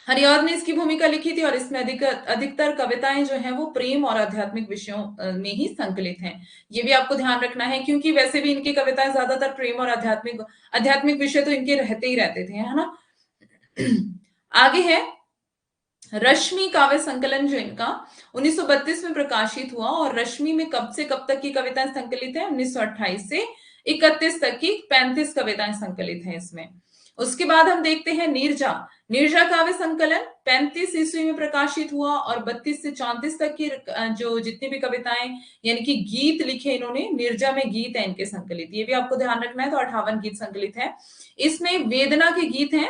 हरिऔध ने इसकी भूमिका लिखी थी और इसमें अधिकतर कविताएं जो हैं वो प्रेम और आध्यात्मिक विषयों में ही संकलित हैं। ये भी आपको ध्यान रखना है, क्योंकि वैसे भी इनकी कविताएं ज्यादातर प्रेम और आध्यात्मिक विषय तो इनके रहते ही रहते थे, है ना। आगे है रश्मि काव्य संकलन, जो इनका 1932 में प्रकाशित हुआ। और रश्मि में कब से कब तक की कविताएं संकलित है, 1928 से 31 तक की 35 कविताएं संकलित हैं इसमें। उसके बाद हम देखते हैं नीरजा। नीरजा काव्य संकलन 35 ईस्वी में प्रकाशित हुआ और 32 से 34 तक की जो जितनी भी कविताएं यानी कि गीत लिखे इन्होंने, नीरजा में गीत है इनके संकलित, ये भी आपको ध्यान रखना है। तो 58 गीत संकलित है इसमें, वेदना के गीत हैं।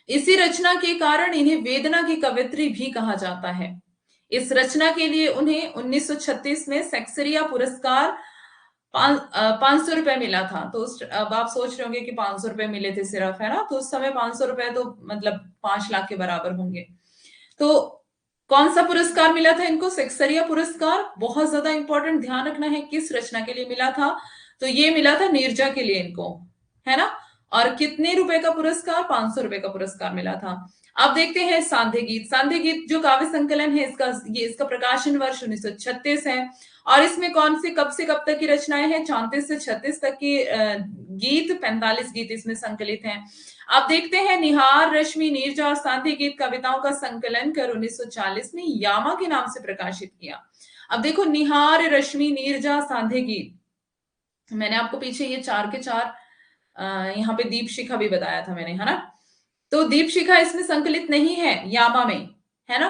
इसी रचना के कारण इन्हें वेदना की कवित्री भी कहा जाता है। इस रचना के लिए उन्हें 1936 में सेक्सरिया पुरस्कार 500 रुपए मिला था। तो अब आप सोच रहे होंगे कि 500 रुपए मिले थे सिर्फ, है ना, तो उस समय 500 रुपए तो मतलब 5 लाख के बराबर होंगे। तो कौन सा पुरस्कार मिला था इनको, सेक्सरिया पुरस्कार। बहुत ज्यादा इंपॉर्टेंट, ध्यान रखना है किस रचना के लिए मिला था, तो ये मिला था नीरजा के लिए इनको, है ना। और कितने रुपए का पुरस्कार, 500 रुपए का पुरस्कार मिला था। अब देखते हैं सांध्य गीत। सांध्य गीत जो काव्य संकलन है इसका प्रकाशन वर्ष 1936 है। और इसमें कौन से कब तक की रचनाएं हैं, 34 से 36 तक की गीत, 45 गीत इसमें संकलित हैं। अब देखते हैं निहार, रश्मि, नीरजा और सांध्य गीत कविताओं का संकलन कर 1940 में यामा के नाम से प्रकाशित किया। अब देखो, निहार, रश्मि, नीरजा, सांध्य गीत, मैंने आपको पीछे ये 4 के 4 यहाँ पे दीप शिखा भी बताया था मैंने, है ना। तो दीप शिखा इसमें संकलित नहीं है यामा में, है ना।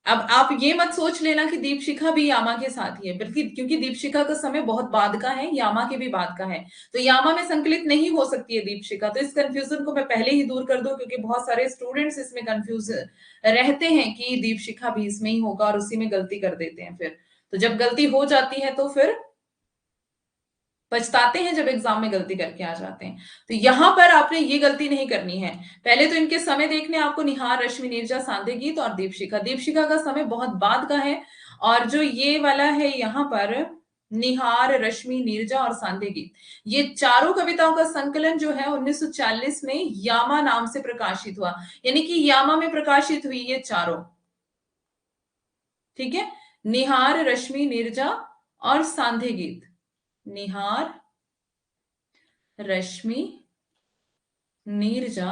अब आप ये मत सोच लेना कि दीप शिखा भी यामा के साथ ही है, बल्कि क्योंकि दीप शिखा का समय बहुत बाद का है, यामा के भी बाद का है, तो यामा में संकलित नहीं हो सकती है दीप शिखा। तो इस कंफ्यूजन को मैं पहले ही दूर कर दूं, क्योंकि बहुत सारे स्टूडेंट्स इसमें कंफ्यूज रहते हैं कि दीप शिखा भी इसमें ही होगा और उसी में गलती कर देते हैं फिर। तो जब गलती हो जाती है तो फिर पछताते हैं जब एग्जाम में गलती करके आ जाते हैं। तो यहां पर आपने ये गलती नहीं करनी है। पहले तो इनके समय देखने आपको, निहार, रश्मि, नीरजा, सांध्य गीत और दीपशिखा। दीपशिखा का समय बहुत बाद का है, और जो ये वाला है यहाँ पर निहार, रश्मि, नीरजा और सांध्य गीत, ये चारों कविताओं का संकलन जो है 1940 में यामा नाम से प्रकाशित हुआ। यानी कि यामा में प्रकाशित हुई ये चारों, ठीक है। निहार, रश्मि, नीरजा और सांध्य गीत। निहार, रश्मि, नीरजा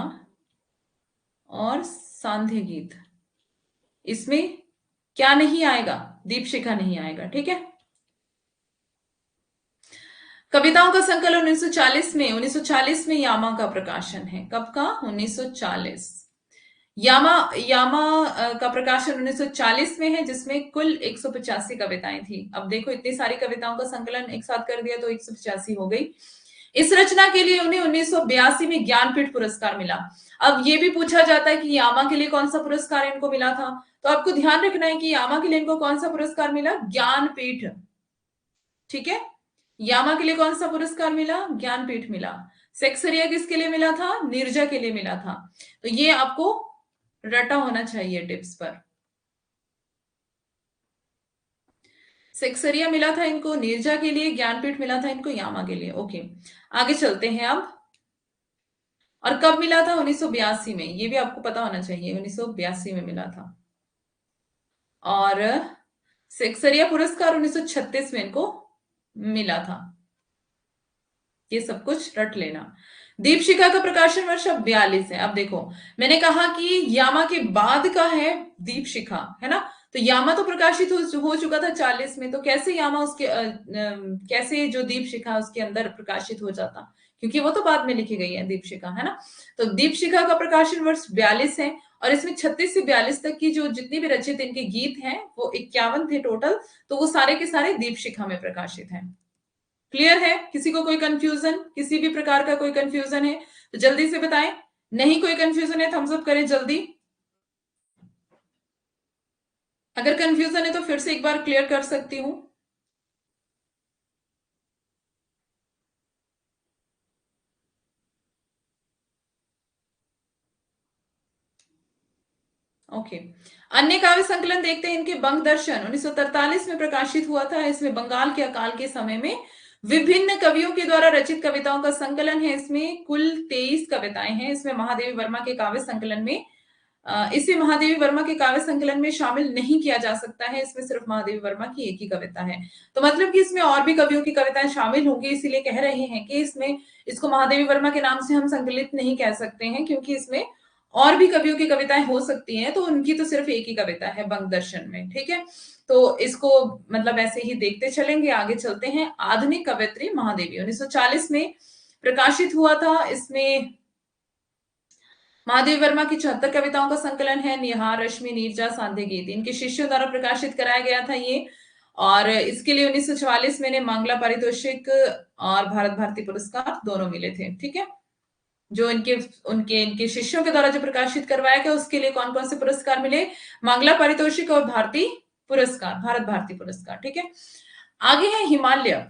और सांध्य गीत। इसमें क्या नहीं आएगा, दीपशिखा नहीं आएगा, ठीक है। कविताओं का संकलन 1940 में यामा का प्रकाशन है। कब का, 1940। यामा यामा का प्रकाशन 1940 में है, जिसमें कुल 185 कविताएं थी। अब देखो, इतनी सारी कविताओं का संकलन एक साथ कर दिया तो 185 हो गई। इस रचना के लिए उन्हें 1982 में ज्ञानपीठ पुरस्कार मिला। अब ये भी पूछा जाता है कि यामा के लिए कौन सा पुरस्कार इनको मिला था, तो आपको ध्यान रखना है कि यामा के लिए इनको कौन सा पुरस्कार मिला, ज्ञानपीठ, ठीक है। यामा के लिए कौन सा पुरस्कार मिला, ज्ञानपीठ मिला। सेक्सरिया किसके लिए मिला था, नीरजा के लिए मिला था। तो ये आपको रटा होना चाहिए टिप्स पर। सेक्सरिया मिला था इनको नीरजा के लिए, ज्ञानपीठ मिला था इनको यामा के लिए। ओके, आगे चलते हैं अब। और कब मिला था, 1982 में, ये भी आपको पता होना चाहिए, 1982 में मिला था। और सेक्सरिया पुरस्कार 1936 में इनको मिला था। ये सब कुछ रट लेना। दीपशिखा का प्रकाशन वर्ष अब 42 है। अब देखो, मैंने कहा कि यामा के बाद का है दीपशिखा, है ना। तो यामा तो प्रकाशित हो चुका था 40 में, तो कैसे यामा उसके कैसे जो दीपशिखा उसके अंदर प्रकाशित हो जाता, क्योंकि वो तो बाद में लिखी गई है दीपशिखा, है ना। तो दीपशिखा का प्रकाशन वर्ष 42 है, और इसमें 36 से 42 तक की जो जितनी भी रचित इनके गीत हैं वो 51 थे टोटल, तो वो सारे के सारे दीपशिखा में प्रकाशित हैं। क्लियर है, किसी को कोई कंफ्यूजन, किसी भी प्रकार का कोई कंफ्यूजन है तो जल्दी से बताएं। नहीं कोई कंफ्यूजन है, थम्स अप करें जल्दी। अगर कंफ्यूजन है तो फिर से एक बार क्लियर कर सकती हूं। ओके। अन्य काव्य संकलन देखते हैं इनके। बंग दर्शन 1943 में प्रकाशित हुआ था। इसमें बंगाल के अकाल के समय में विभिन्न कवियों के द्वारा रचित कविताओं का संकलन है। इसमें कुल 23 कविताएं हैं। इसमें महादेवी वर्मा के काव्य संकलन में इसे महादेवी वर्मा के काव्य संकलन में शामिल नहीं किया जा सकता है। इसमें सिर्फ महादेवी वर्मा की एक ही कविता है। तो मतलब कि इसमें और भी कवियों की कविताएं शामिल होंगी, इसीलिए कह रहे हैं कि इसमें इसको महादेवी वर्मा के नाम से हम संकलित नहीं कह सकते हैं, क्योंकि इसमें और भी कवियों की कविताएं हो सकती हैं। तो उनकी तो सिर्फ एक ही कविता है बंग दर्शन में। ठीक है, तो इसको मतलब ऐसे ही देखते चलेंगे। आगे चलते हैं। आधुनिक कवयित्री महादेवी 1940 में प्रकाशित हुआ था। इसमें महादेवी वर्मा की 74 कविताओं का संकलन है। निहार, रश्मि, नीरजा, सांध्य गीत इनके शिष्यों द्वारा प्रकाशित कराया गया था ये। और इसके लिए 1944 में इन्हें मंगला पारितोषिक और भारत भारती पुरस्कार दोनों मिले थे। ठीक है, जो इनके उनके इनके शिष्यों के द्वारा जो प्रकाशित करवाया गया उसके लिए कौन कौन से पुरस्कार मिले? मंगला पारितोषिक और भारती पुरस्कार, भारत भारती पुरस्कार। ठीक है, आगे है हिमालय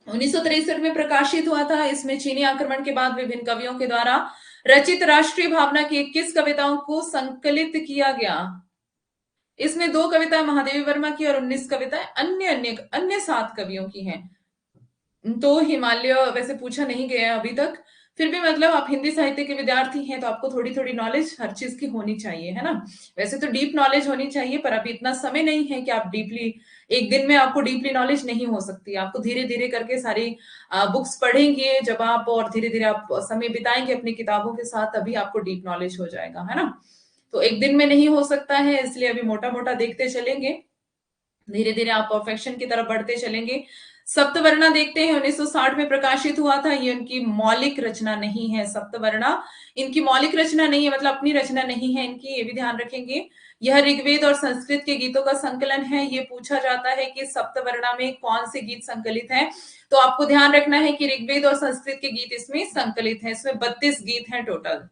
1963 में प्रकाशित हुआ था। इसमें चीनी आक्रमण के बाद विभिन्न कवियों के द्वारा रचित राष्ट्रीय भावना की 21 कविताओं को संकलित किया गया। इसमें 2 कविताएं महादेवी वर्मा की और 19 कविताएं अन्य 7 कवियों की हैं। तो हिमालय वैसे पूछा नहीं गया अभी तक, फिर भी मतलब आप हिंदी साहित्य के विद्यार्थी हैं तो आपको थोड़ी थोड़ी नॉलेज हर चीज की होनी चाहिए, है ना। वैसे तो डीप नॉलेज होनी चाहिए, पर अभी इतना समय नहीं है कि आप डीपली एक दिन में आपको डीपली नॉलेज नहीं हो सकती। आपको धीरे धीरे करके सारी बुक्स पढ़ेंगे जब आप, और धीरे धीरे आप समय बिताएंगे अपनी किताबों के साथ, तभी आपको डीप नॉलेज हो जाएगा, है ना। तो एक दिन में नहीं हो सकता है, इसलिए अभी मोटा मोटा देखते चलेंगे। धीरे धीरे आप परफेक्शन की तरफ बढ़ते चलेंगे। सप्तवर्णा देखते हैं 1960 में प्रकाशित हुआ था। ये उनकी मौलिक रचना नहीं है। सप्तवर्णा इनकी मौलिक रचना नहीं है, मतलब अपनी रचना नहीं है इनकी, ये भी ध्यान रखेंगे। यह ऋग्वेद और संस्कृत के गीतों का संकलन है। ये पूछा जाता है कि सप्तवर्णा में कौन से गीत संकलित हैं, तो आपको ध्यान रखना है कि ऋग्वेद और संस्कृत के गीत इसमें संकलित हैं। इसमें 32 गीत हैं टोटल।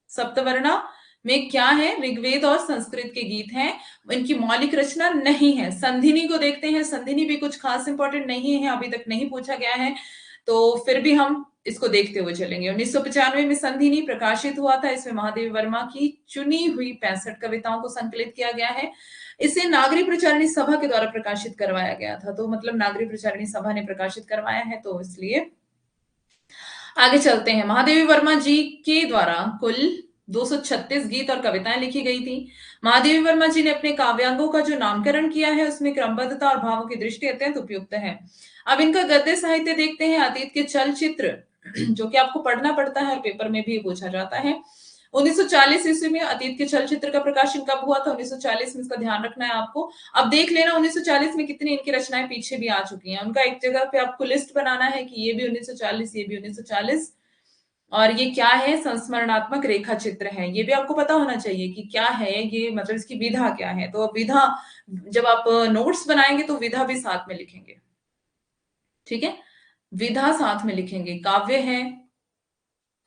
सप्तवर्णा में क्या है? ऋग्वेद और संस्कृत के गीत हैं, इनकी मौलिक रचना नहीं है। संधिनी को देखते हैं। संधिनी भी कुछ खास इंपॉर्टेंट नहीं है, अभी तक नहीं पूछा गया है, तो फिर भी हम इसको देखते हुए चलेंगे। 1995 में संधिनी प्रकाशित हुआ था। इसमें महादेवी वर्मा की चुनी हुई 65 कविताओं को संकलित किया गया है। इसे नागरी प्रचारिणी सभा के द्वारा प्रकाशित करवाया गया था। तो मतलब नागरी प्रचारिणी सभा ने प्रकाशित करवाया है, तो इसलिए आगे चलते हैं। महादेवी वर्मा जी के द्वारा कुल 236 गीत और कविताएं लिखी गई थी। महादेवी वर्मा जी ने अपने काव्यांगों का जो नामकरण किया है उसमें क्रमबद्धता और भावों की दृष्टि अत्यंत उपयुक्त है। अब इनका गद्य साहित्य देखते हैं। अतीत के चलचित्र जो कि आपको पढ़ना पड़ता है और पेपर में भी पूछा जाता है। 1940 ईस्वी में अतीत के चलचित्र का प्रकाशन कब हुआ था? 1940 में, इसका ध्यान रखना है आपको। अब देख लेना 1940 में कितनी इनकी रचनाएं पीछे भी आ चुकी हैं। उनका एक जगह पे आपको लिस्ट बनाना है कि ये भी 1940, ये भी 1940, और ये क्या है? संस्मरणात्मक रेखा चित्र है। ये भी आपको पता होना चाहिए कि क्या है ये, मतलब इसकी विधा क्या है। तो विधा जब आप नोट्स बनाएंगे तो विधा भी साथ में लिखेंगे। ठीक है, विधा साथ में लिखेंगे। काव्य है,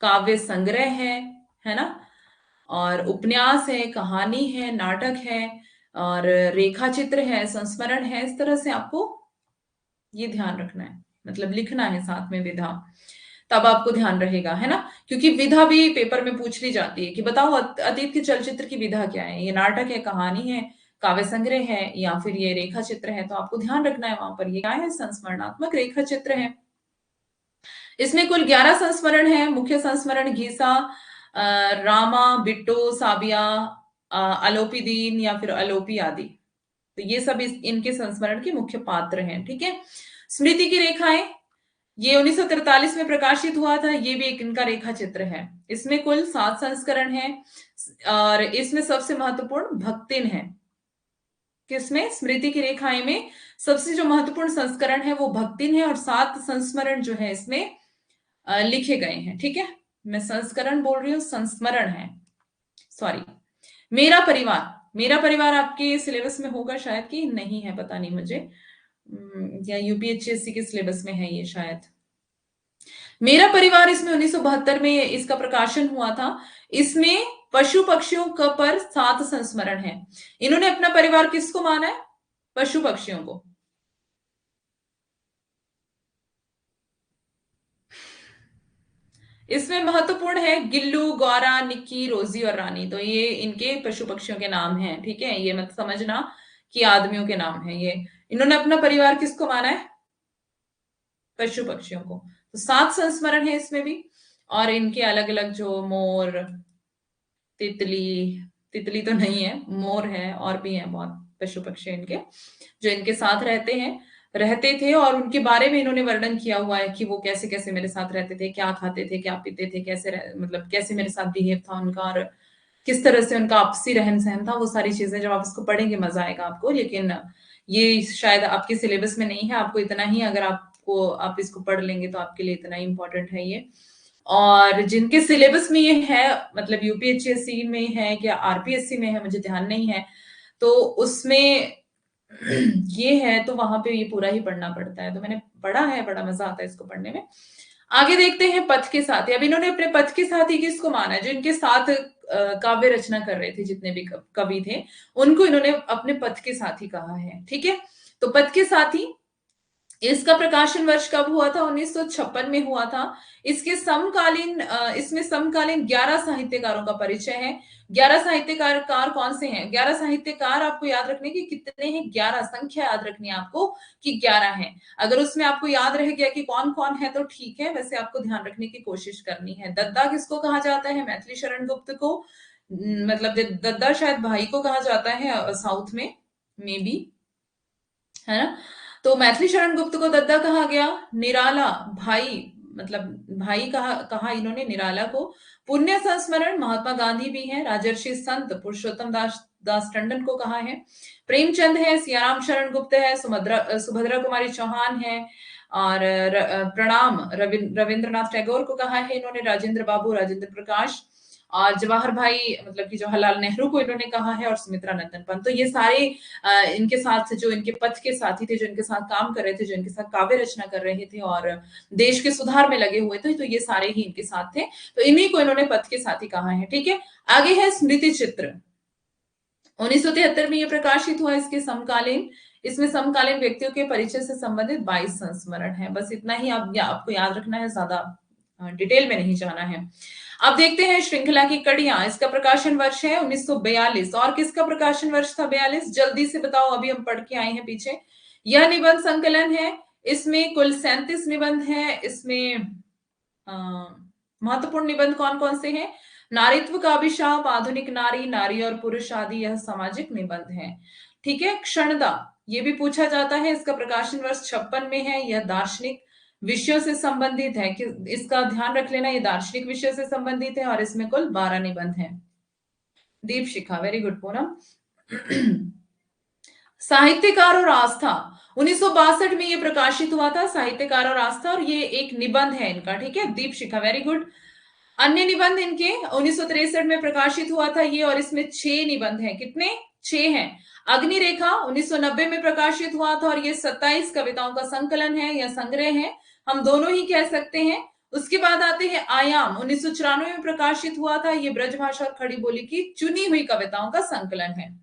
काव्य संग्रह है ना, और उपन्यास है, कहानी है, नाटक है, और रेखा चित्र है, संस्मरण है। इस तरह से आपको ये ध्यान रखना है, मतलब लिखना है साथ में विधा, तब आपको ध्यान रहेगा, है ना। क्योंकि विधा भी पेपर में पूछ ली जाती है कि बताओ अतीत के चलचित्र की विधा क्या है। ये नाटक है, कहानी है, काव्य संग्रह है, या फिर ये रेखा चित्र है। तो आपको ध्यान रखना है वहां पर ये क्या है? संस्मरणात्मक रेखा चित्र है। इसमें कुल 11 संस्मरण है। मुख्य संस्मरण घीसा, रामा, बिट्टो, साबिया, अलोपीदीन या फिर अलोपी आदि। तो ये सब इनके संस्मरण के मुख्य पात्र हैं। ठीक है, स्मृति की रेखाएं, ये 1943 में प्रकाशित हुआ था। ये भी एक इनका रेखा चित्र है। इसमें कुल 7 संस्करण हैं, और इसमें सबसे महत्वपूर्ण भक्तिन है। किसमें? स्मृति की रेखाएं में सबसे जो महत्वपूर्ण संस्करण है वो भक्तिन है, और 7 संस्मरण जो है इसमें लिखे गए हैं। ठीक है, मैं संस्करण बोल रही हूँ, संस्मरण है, सॉरी। मेरा परिवार, मेरा परिवार आपके सिलेबस में होगा शायद, कि नहीं है पता नहीं मुझे, या यूपीएचएससी के सिलेबस में है ये शायद। मेरा परिवार इसमें 1972 में इसका प्रकाशन हुआ था। इसमें पशु पक्षियों का पर 7 संस्मरण है। इन्होंने अपना परिवार किसको माना है? पशु पक्षियों को। इसमें महत्वपूर्ण है गिल्लू, गौरा, निक्की, रोजी और रानी। तो ये इनके पशु पक्षियों के नाम हैं, ठीक है। ये मत समझना कि आदमियों के नाम है ये। इन्होंने अपना परिवार किसको माना है? पशु पक्षियों को। तो 7 संस्मरण है इसमें भी। और इनके अलग अलग जो मोर, तितली, तितली तो नहीं है, मोर है, और भी हैं बहुत पशु पक्षी इनके जो इनके साथ रहते थे। और उनके बारे में इन्होंने वर्णन किया हुआ है कि वो कैसे कैसे मेरे साथ रहते थे, क्या खाते थे, क्या पीते थे, मतलब कैसे मेरे साथ बिहेव था उनका, और किस तरह से उनका आपसी रहन सहन था। वो सारी चीजें जब आप इसको पढ़ेंगे मजा आएगा आपको। लेकिन ये शायद आपके सिलेबस में नहीं है। आपको इतना ही, अगर आप इसको पढ़ लेंगे तो आपके लिए इतना ही इंपॉर्टेंट है ये। और जिनके सिलेबस में ये है, मतलब यूपीएचएससी में है या आरपीएससी में है, मुझे ध्यान नहीं है, तो उसमें ये है, तो वहां पे ये पूरा ही पढ़ना पड़ता है। तो मैंने पढ़ा है, बड़ा मजा आता है इसको पढ़ने में। आगे देखते हैं पथ के साथी। अब इन्होंने अपने पथ के साथी किसको माना है? जो इनके साथ काव्य रचना कर रहे थे, जितने भी कवि थे, उनको इन्होंने अपने पथ के साथी कहा है, ठीक है। तो पथ के साथी, इसका प्रकाशन वर्ष कब हुआ था? 1956 में हुआ था। इसके इसमें समकालीन 11 साहित्यकारों का परिचय है। 11 साहित्यकार कौन से हैं? 11 साहित्यकार आपको याद रखने की कितने हैं? 11 संख्या याद रखनी है आपको कि 11 हैं। अगर उसमें आपको याद रह गया कि कौन कौन है तो ठीक है, वैसे आपको ध्यान रखने की कोशिश करनी है। दद्दा किसको कहा जाता है? मैथिली शरण गुप्त को। मतलब दद्दा शायद भाई को कहा जाता है साउथ में, मे बी, है ना। तो मैथिली शरण गुप्त को दद्दा कहा गया। निराला भाई, मतलब भाई कहा इन्होंने निराला को। पुण्य संस्मरण महात्मा गांधी भी हैं। राजर्षि संत पुरुषोत्तम दास टंडन को कहा है। प्रेमचंद है। सियाराम शरण गुप्त है। सुभद्रा कुमारी चौहान है। और प्रणाम रविंद्रनाथ टैगोर को कहा है इन्होंने। राजेंद्र बाबू, राजेंद्र प्रकाश और जवाहर भाई, मतलब कि जवाहरलाल नेहरू को इन्होंने कहा है, और सुमित्रा नंदन पंत। तो ये सारे इनके साथ, जो इनके पथ के साथी थे, जो इनके साथ काम कर रहे थे, जो इनके साथ काव्य रचना कर रहे थे और देश के सुधार में लगे हुए थे, तो ये सारे ही इनके साथ थे। तो इन्हीं को इन्होंने पथ के साथी कहा है, ठीक है। आगे है स्मृति चित्र। 1973 में ये प्रकाशित हुआ। इसमें समकालीन व्यक्तियों के परिचय से संबंधित 22 संस्मरण है। बस इतना ही आपको याद रखना है, ज्यादा डिटेल में नहीं जाना है। अब देखते हैं श्रृंखला की कड़ियां। इसका प्रकाशन वर्ष है 1942। और किसका प्रकाशन वर्ष था 42? जल्दी से बताओ, अभी हम पढ़ के आए हैं पीछे। यह निबंध संकलन है। इसमें कुल 37 निबंध है। इसमें महत्वपूर्ण निबंध कौन कौन से हैं? नारीत्व का अभिशाप, आधुनिक नारी, नारी और पुरुष आदि, यह सामाजिक निबंध है, ठीक है। क्षणदा, ये भी पूछा जाता है। इसका प्रकाशन वर्ष 56 में है। यह दार्शनिक विषयों से संबंधित है, कि इसका ध्यान रख लेना, ये दार्शनिक विषय से संबंधित है। और इसमें कुल 12 निबंध हैं। दीप शिखा, वेरी गुड पूनम। साहित्यकार और आस्था, 1962 में ये प्रकाशित हुआ था, साहित्यकार और आस्था, और ये एक निबंध है इनका, ठीक है। दीप शिखा, वेरी गुड। अन्य निबंध इनके 1963 में प्रकाशित हुआ था ये, और इसमें 6 निबंध हैं। कितने? 6 हैं। अग्निरेखा 1990 में प्रकाशित हुआ था, और ये 27 कविताओं का संकलन है या संग्रह है, हम दोनों ही कह सकते हैं। उसके बाद आते हैं आयाम, 1994 में प्रकाशित हुआ था। ये ब्रजभाषा और खड़ी बोली की चुनी हुई कविताओं का संकलन है।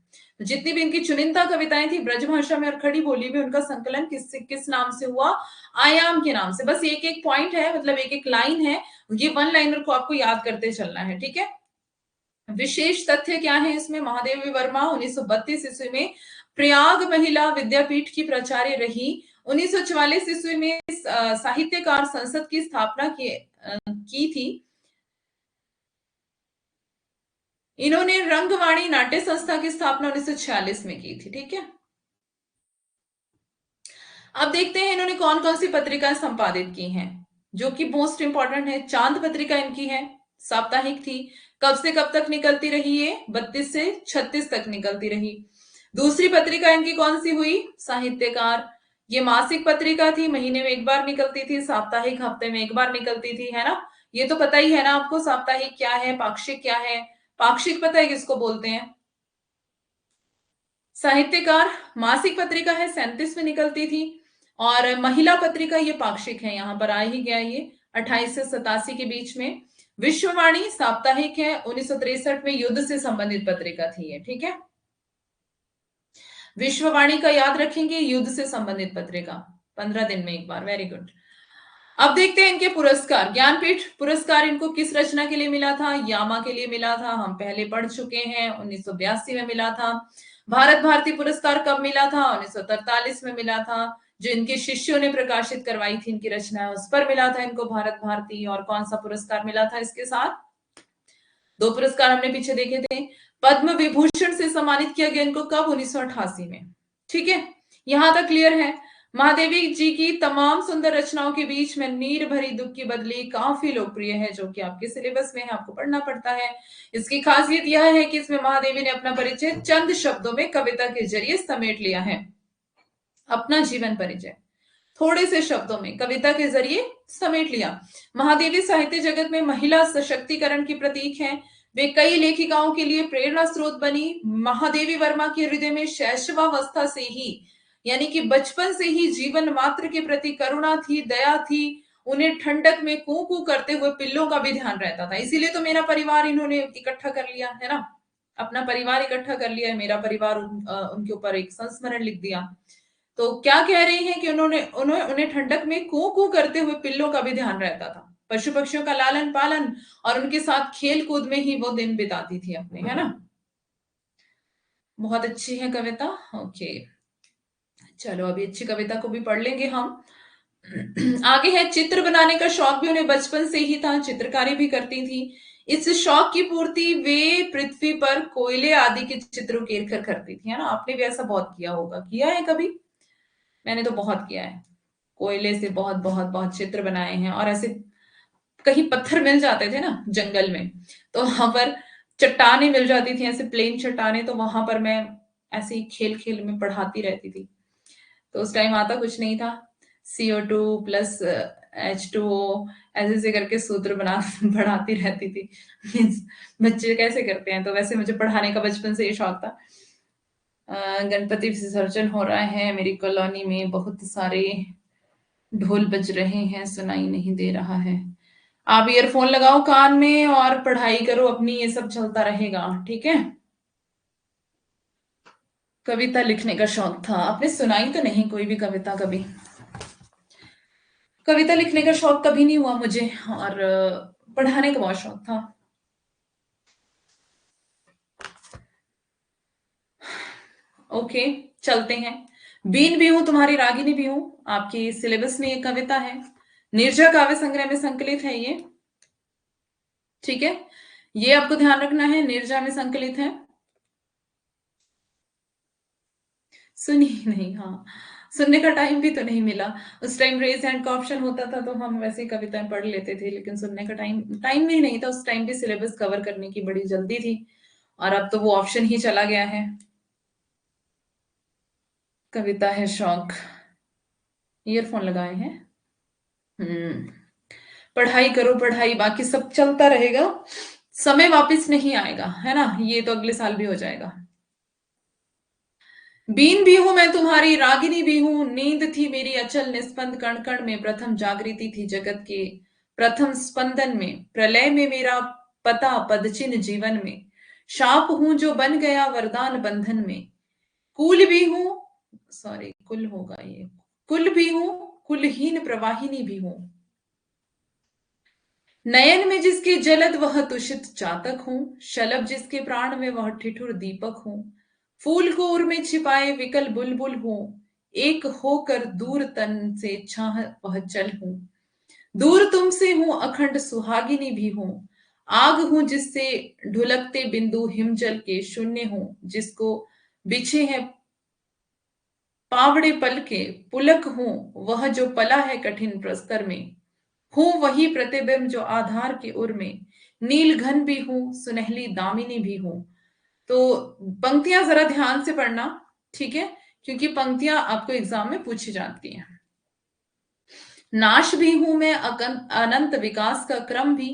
जितनी भी इनकी चुनिंदा कविताएं थी ब्रजभाषा में और खड़ी बोली में, उनका संकलन किस नाम से हुआ? आयाम के नाम से। बस एक एक पॉइंट है, मतलब एक एक लाइन है, ये वन लाइनर को आपको याद करते चलना है, ठीक है। विशेष तथ्य क्या है इसमें? महादेवी वर्मा 1932 ईस्वी में प्रयाग महिला विद्यापीठ की प्राचार्य रही। 1944 ईस्वी में साहित्यकार संसद की स्थापना की थी। इन्होंने रंगवाणी नाट्य संस्था की स्थापना 1946 में की थी, ठीक है। अब देखते हैं इन्होंने कौन कौन सी पत्रिकाएं संपादित की हैं, जो कि मोस्ट इंपॉर्टेंट है। चांद पत्रिका इनकी है, साप्ताहिक थी। कब से कब तक निकलती रही? ये 32 से 36 तक निकलती रही। दूसरी पत्रिका इनकी कौन सी हुई? साहित्यकार। ये मासिक पत्रिका थी, महीने में एक बार निकलती थी। साप्ताहिक हफ्ते में एक बार निकलती थी, है ना। ये तो पता ही है ना आपको, साप्ताहिक क्या है, पाक्षिक क्या है। पाक्षिक पता है किसको बोलते हैं? साहित्यकार मासिक पत्रिका है, 37 में निकलती थी। और महिला पत्रिका ये पाक्षिक है, यहां पर आ ही गया ये, 28 से 87 के बीच में। विश्ववाणी साप्ताहिक है, 1963 में युद्ध से संबंधित पत्रिका थी ये, ठीक है। विश्ववाणी का याद रखेंगे, युद्ध से संबंधित पत्रिका, 15 दिन में एक बार, वेरी गुड। अब देखते हैं इनके पुरस्कार। ज्ञानपीठ पुरस्कार इनको किस रचना के लिए मिला था? यामा के लिए मिला था, हम पहले पढ़ चुके हैं, 1982 में मिला था। भारत भारती पुरस्कार कब मिला था? 1943 में मिला था। जो इनके शिष्यों ने प्रकाशित करवाई थी इनकी रचना, उस पर मिला था इनको भारत भारती। और कौन सा पुरस्कार मिला था इसके साथ? दो पुरस्कार हमने पीछे देखे थे। पद्म विभूषण से सम्मानित किया गया इनको कब? 1988 में। ठीक है, यहां तक क्लियर है। महादेवी जी की तमाम सुंदर रचनाओं के बीच में नीर भरी दुख की बदली काफी लोकप्रिय है, जो कि आपके सिलेबस में है, आपको पढ़ना पड़ता है। इसकी खासियत यह है कि इसमें महादेवी ने अपना परिचय चंद शब्दों में कविता के जरिए समेट लिया है। अपना जीवन परिचय थोड़े से शब्दों में कविता के जरिए समेट लिया। महादेवी साहित्य जगत में महिला सशक्तिकरण की प्रतीक हैं। वे कई लेखिकाओं के लिए प्रेरणा स्रोत बनी। महादेवी वर्मा के हृदय में शैशवावस्था से ही, यानी कि बचपन से ही जीवन मात्र के प्रति करुणा थी, दया थी। उन्हें ठंडक में कू कू करते हुए पिल्लों का भी ध्यान रहता था। इसीलिए तो मेरा परिवार इन्होंने इकट्ठा कर लिया है ना, अपना परिवार इकट्ठा कर लिया है। मेरा परिवार उनके ऊपर एक संस्मरण लिख दिया। तो क्या कह रही हैं कि उन्हें ठंडक में कू कू करते हुए पिल्लों का भी ध्यान रहता था, पशु पक्षियों का लालन पालन और उनके साथ खेल कूद में ही वो दिन बिताती थी अपने, है ना। बहुत अच्छी है कविता। ओके, चलो अभी अच्छी कविता को भी पढ़ लेंगे हम। आगे है, चित्र बनाने का शौक भी उन्हें बचपन से ही था, चित्रकारी भी करती थी। इस शौक की पूर्ति वे पृथ्वी पर कोयले आदि के चित्र उकेर कर करती थी, है ना। आपने भी ऐसा बहुत किया होगा, किया है कभी? मैंने तो बहुत किया है। कोयले से बहुत बहुत बहुत चित्र बनाए हैं। और ऐसे कहीं पत्थर मिल जाते थे ना जंगल में, तो वहां पर चट्टाने मिल जाती थी, ऐसे प्लेन चट्टाने, तो वहां पर मैं ऐसे ही खेल खेल में पढ़ाती रहती थी। तो उस टाइम आता कुछ नहीं था, CO2 प्लस H2O ऐसे ऐसे करके सूत्र बना बढ़ाती रहती थी। मीन्स बच्चे कैसे करते हैं, तो वैसे मुझे पढ़ाने का बचपन से ही शौक था। गणपति विसर्जन हो रहा है मेरी कॉलोनी में, बहुत सारे ढोल बज रहे हैं, सुनाई नहीं दे रहा है। आप ईयरफोन लगाओ कान में और पढ़ाई करो अपनी, ये सब चलता रहेगा, ठीक है। कविता लिखने का शौक था, आपने सुनाई तो नहीं कोई भी कविता कभी? कविता लिखने का शौक कभी नहीं हुआ मुझे, और पढ़ाने का बहुत शौक था। ओके, चलते हैं। बीन भी हूं तुम्हारी रागिनी भी हूं, आपकी सिलेबस में एक कविता है, निर्जा काव्य संग्रह में संकलित है ये। ठीक है, ये आपको ध्यान रखना है, निर्जा में संकलित है। सुनी ही नहीं, हाँ, सुनने का टाइम भी तो नहीं मिला। उस टाइम रेज हैंड का ऑप्शन होता था तो हम वैसे ही कविताएं पढ़ लेते थे, लेकिन सुनने का टाइम टाइम भी नहीं था। उस टाइम भी सिलेबस कवर करने की बड़ी जल्दी थी, और अब तो वो ऑप्शन ही चला गया है। कविता है शौक, ईयरफोन लगाए हैं। हम्म, पढ़ाई करो पढ़ाई, बाकी सब चलता रहेगा, समय वापस नहीं आएगा, है ना। ये तो अगले साल भी हो जाएगा। बीन भी हूं मैं तुम्हारी रागिनी भी हूं, नींद थी मेरी अचल निस्पंद कण कण में, प्रथम जागृति थी जगत के प्रथम स्पंदन में, प्रलय में मेरा पता पदचिन्ह जीवन में, शाप हूं जो बन गया वरदान बंधन में, कुल भी हूं, सॉरी कुल होगा ये, कुल भी हूं, कुलहीन प्रवाहिनी भी हूं, नयन में जिसके जलद वह तुषित चातक हूं, शलभ जिसके प्राण में वह ठिठुर दीपक हूं, फूल को उर में छिपाए विकल बुलबुल हूं, एक होकर दूर तन से छाह वह चल हूं, दूर तुमसे हूं अखंड सुहागिनी भी हूं, आग हूं जिससे ढुलकते बिंदु हिमजल के शून्य हूं, जिसको बिछे हैं पावड़े पल के पुलक हूं, वह जो पला है कठिन प्रस्तर में, हूं वही प्रतिबिंब जो आधार के उर में, नील घन भी हूं सुनहली दामिनी भी हूं। तो पंक्तियां जरा ध्यान से पढ़ना, ठीक है, क्योंकि पंक्तियां आपको एग्जाम में पूछी जाती हैं। नाश भी हूं मैं अनंत विकास का क्रम भी,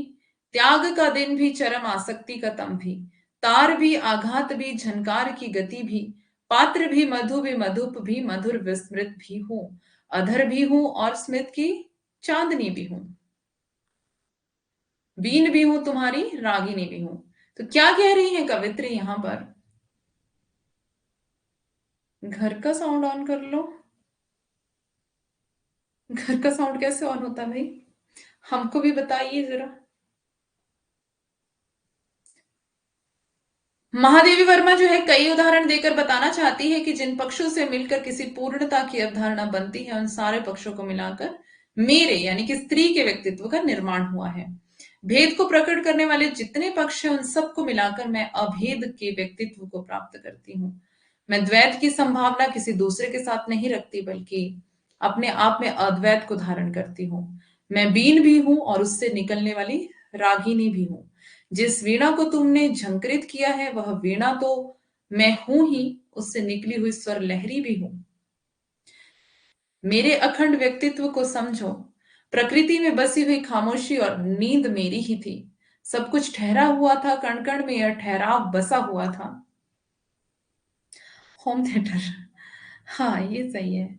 त्याग का दिन भी चरम आसक्ति का तम भी, तार भी आघात भी झनकार की गति भी, पात्र भी मधुप भी मधुर विस्मृत भी हूं, अधर भी हूं और स्मित की चांदनी भी हूं, बीन भी हूं तुम्हारी रागिनी भी हूं। तो क्या कह रही है कवित्री यहां पर? घर का साउंड ऑन कर लो। घर का साउंड कैसे ऑन होता है भाई? हमको भी बताइए जरा। महादेवी वर्मा जो है कई उदाहरण देकर बताना चाहती है कि जिन पक्षों से मिलकर किसी पूर्णता की अवधारणा बनती है, उन सारे पक्षों को मिलाकर मेरे यानी कि स्त्री के व्यक्तित्व का निर्माण हुआ है। भेद को प्रकट करने वाले जितने पक्ष हैं, उन सबको मिलाकर मैं अभेद के व्यक्तित्व को प्राप्त करती हूँ। मैं द्वैत की संभावना किसी दूसरे के साथ नहीं रखती, बल्कि अपने आप में अद्वैत को धारण करती हूँ। मैं बीन भी हूं और उससे निकलने वाली रागिनी भी हूँ। जिस वीणा को तुमने झंकृत किया है, वह वीणा तो मैं हूं ही, उससे निकली हुई स्वर लहरी भी हूं। मेरे अखंड व्यक्तित्व को समझो। प्रकृति में बसी हुई खामोशी और नींद मेरी ही थी। सब कुछ ठहरा हुआ था, कण कण में यह ठहराव बसा हुआ था। Home theatre. हाँ, ये सही है।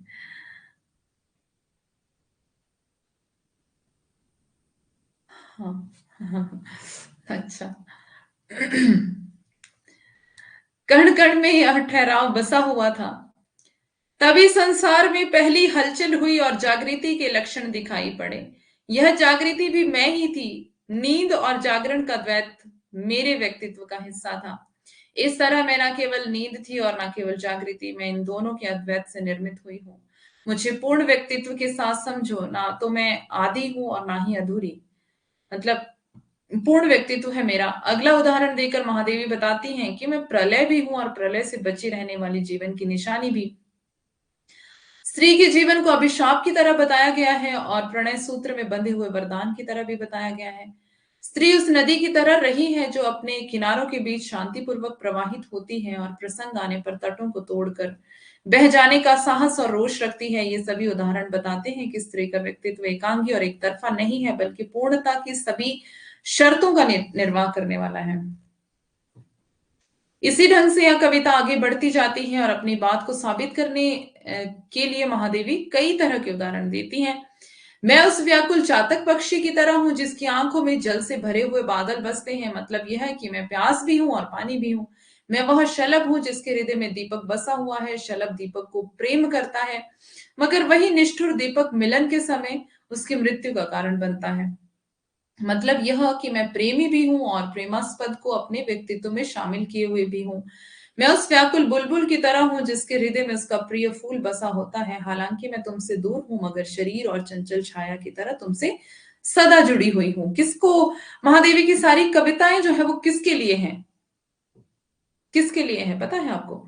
हाँ। हाँ, अच्छा। कण कण में यह ठहराव बसा हुआ था। तभी संसार में पहली हलचल हुई और जागृति के लक्षण दिखाई पड़े। यह जागृति भी मैं ही थी। नींद और जागरण का द्वैत मेरे व्यक्तित्व का हिस्सा था। इस तरह मैं न केवल नींद थी और न केवल जागृति, मैं इन दोनों के अद्वैत से निर्मित हुई हूँ। मुझे पूर्ण व्यक्तित्व के साथ समझो, ना तो मैं आदि हूं और ना ही अधूरी। मतलब पूर्ण व्यक्तित्व है मेरा। अगला उदाहरण देकर महादेवी बताती हैं कि मैं प्रलय भी हूं और प्रलय से बची रहने वाली जीवन की निशानी भी। स्त्री के जीवन को अभिशाप की तरह बताया गया है और प्रणय सूत्र में बंधे हुए वरदान की तरह भी बताया गया है। स्त्री उस नदी की तरह रही है जो अपने किनारों के बीच शांतिपूर्वक प्रवाहित होती है और प्रसंग आने पर तटों को तोड़कर बह जाने का साहस और रोष रखती है। ये सभी उदाहरण बताते हैं कि स्त्री का व्यक्तित्व एकांगी और एक तरफा नहीं है, बल्कि पूर्णता की सभी शर्तों का निर्वाह करने वाला है। इसी ढंग से यह कविता आगे बढ़ती जाती है और अपनी बात को साबित करने के लिए महादेवी कई तरह के उदाहरण देती हैं। मैं उस व्याकुल चातक पक्षी की तरह हूं जिसकी आंखों में जल से भरे हुए बादल बसते हैं। मतलब यह है कि मैं प्यास भी हूं और पानी भी हूं। मैं वह शलभ हूं जिसके हृदय में दीपक बसा हुआ है। शलभ दीपक को प्रेम करता है, मगर वही निष्ठुर दीपक मिलन के समय उसकी मृत्यु का कारण बनता है। मतलब यह कि मैं प्रेमी भी हूं और प्रेमास्पद को अपने व्यक्तित्व में शामिल किए हुए भी हूं। मैं उस व्याकुल बुलबुल की तरह हूं जिसके हृदय में उसका प्रिय फूल बसा होता है। हालांकि मैं तुमसे दूर हूं, मगर शरीर और चंचल छाया की तरह तुमसे सदा जुड़ी हुई हूं। किसको? महादेवी की सारी कविताएं जो है वो किसके लिए हैं? किसके लिए है पता है आपको?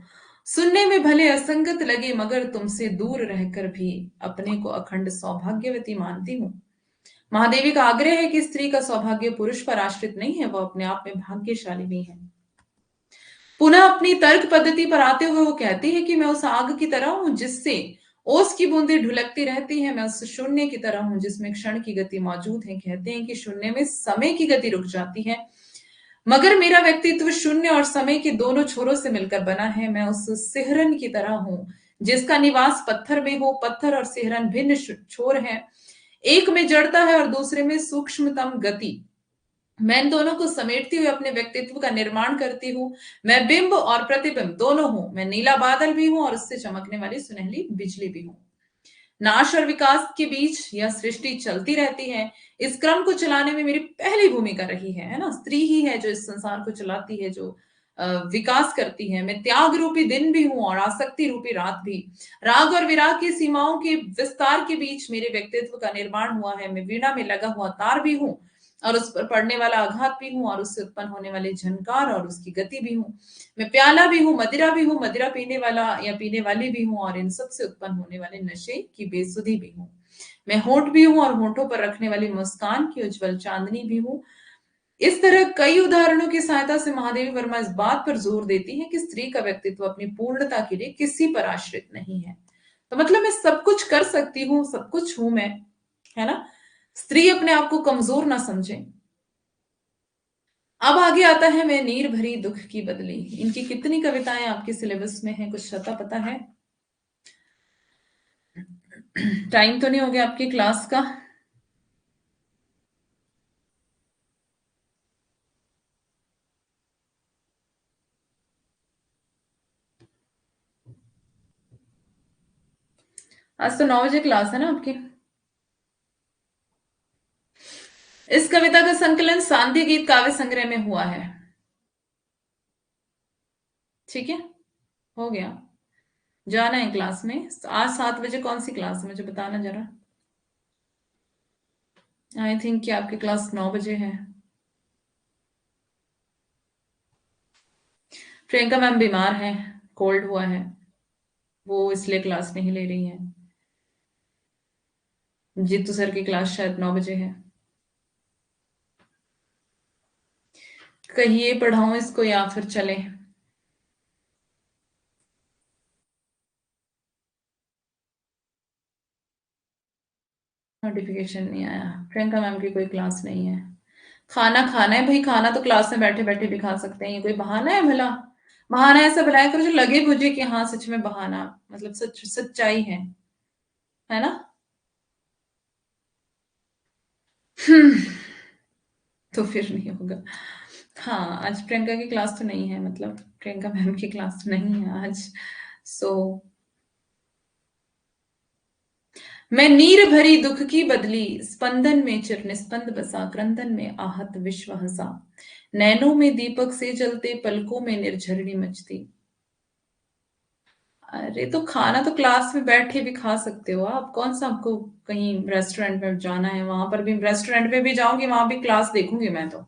सुनने में भले असंगत लगे, मगर तुमसे दूर रहकर भी अपने को अखंड सौभाग्यवती मानती हूँ। महादेवी का आग्रह है कि स्त्री का सौभाग्य पुरुष पर आश्रित नहीं है, वह अपने आप में भाग्यशाली भी है। पुनः अपनी तर्क पद्धति पर आते हुए वो कहती है कि मैं उस आग की तरह हूं जिससे ओस की बूंदें ढुलकती रहती हैं। मैं उस शून्य की तरह हूं जिसमें क्षण की गति मौजूद है। कहते हैं कि शून्य में समय की गति रुक जाती है, मगर मेरा व्यक्तित्व शून्य और समय के दोनों छोरों से मिलकर बना है। मैं उस सिहरन की तरह हूं जिसका निवास पत्थर में हो। पत्थर और सिहरन भिन्न छोर हैं, एक में जड़ता है और दूसरे में सूक्ष्मतम गति। मैं इन दोनों को समेटती हुई अपने व्यक्तित्व का निर्माण करती हूँ। मैं बिंब और प्रतिबिंब दोनों हूं। मैं नीला बादल भी हूं और उससे चमकने वाली सुनहली बिजली भी हूं। नाश और विकास के बीच यह सृष्टि चलती रहती है। इस क्रम को चलाने में मेरी पहली भूमिका रही है ना? स्त्री ही है जो इस संसार को चलाती है, जो विकास करती है। मैं त्याग रूपी दिन भी हूं और आसक्ति रूपी रात भी। राग और विराग की सीमाओं के विस्तार के बीच मेरे व्यक्तित्व का निर्माण हुआ है। मैं वीणा में लगा हुआ तार भी हूं और उस पर पड़ने वाला आघात भी हूं और उससे उत्पन्न होने वाले झनकार और उसकी गति भी हूं। मैं प्याला भी हूं, मदिरा भी हूं, मदिरा पीने वाला या पीने वाली भी हूं और इन सब से उत्पन्न होने वाले नशे की बेसुधी भी हूं। मैं होंठ भी हूं और होंठों पर रखने वाली मुस्कान की उज्जवल चांदनी भी हूं। इस तरह कई उदाहरणों की सहायता से महादेवी वर्मा इस बात पर जोर देती है कि स्त्री का व्यक्तित्व अपनी पूर्णता के लिए किसी पर आश्रित नहीं है। तो मतलब मैं सब कुछ कर सकती हूँ, सब कुछ हूं मैं, है ना? स्त्री अपने आप को कमजोर ना समझे। अब आगे आता है मैं नीर भरी दुख की बदली। इनकी कितनी कविताएं आपके सिलेबस में हैं, कुछ पता पता है? टाइम तो नहीं हो गया आपकी क्लास का? आज तो 9 बजे क्लास है ना आपकी? इस कविता का संकलन सांध्य गीत काव्य संग्रह में हुआ है। ठीक है, हो गया। जाना है क्लास में। आज 7 बजे कौन सी क्लास है मुझे बताना जरा। आई थिंक कि आपकी क्लास 9 बजे है। प्रियंका मैम बीमार है, कोल्ड हुआ है, वो इसलिए क्लास नहीं ले रही है। जीतू सर की क्लास शायद 9 बजे है। कहिए पढ़ाऊं इसको या फिर चले। नोटिफिकेशन नहीं आया। प्रियंका मैम की कोई क्लास नहीं है। खाना खाना है भाई, खाना तो क्लास में बैठे बैठे भी खा सकते हैं, ये कोई बहाना है भला। बहाना ऐसा बनाया करो जो लगे मुझे कि हाँ सच में बहाना, मतलब सच सच्चाई है ना। हम्म, तो फिर नहीं होगा। हाँ, आज प्रियंका की क्लास तो नहीं है, मतलब प्रियंका मैम की क्लास नहीं है आज। सो मैं नीर भरी दुख की बदली, स्पंदन में चिर निस्पंद बसा, क्रंदन में आहत विश्व हंसा, नैनों में दीपक से जलते, पलकों में निर्झरणी मचती। अरे तो खाना तो क्लास में बैठ के भी खा सकते हो आप, कौन सा आपको कहीं रेस्टोरेंट में जाना है, वहां पर भी रेस्टोरेंट में भी जाऊंगी, वहां भी क्लास देखूंगी मैं तो।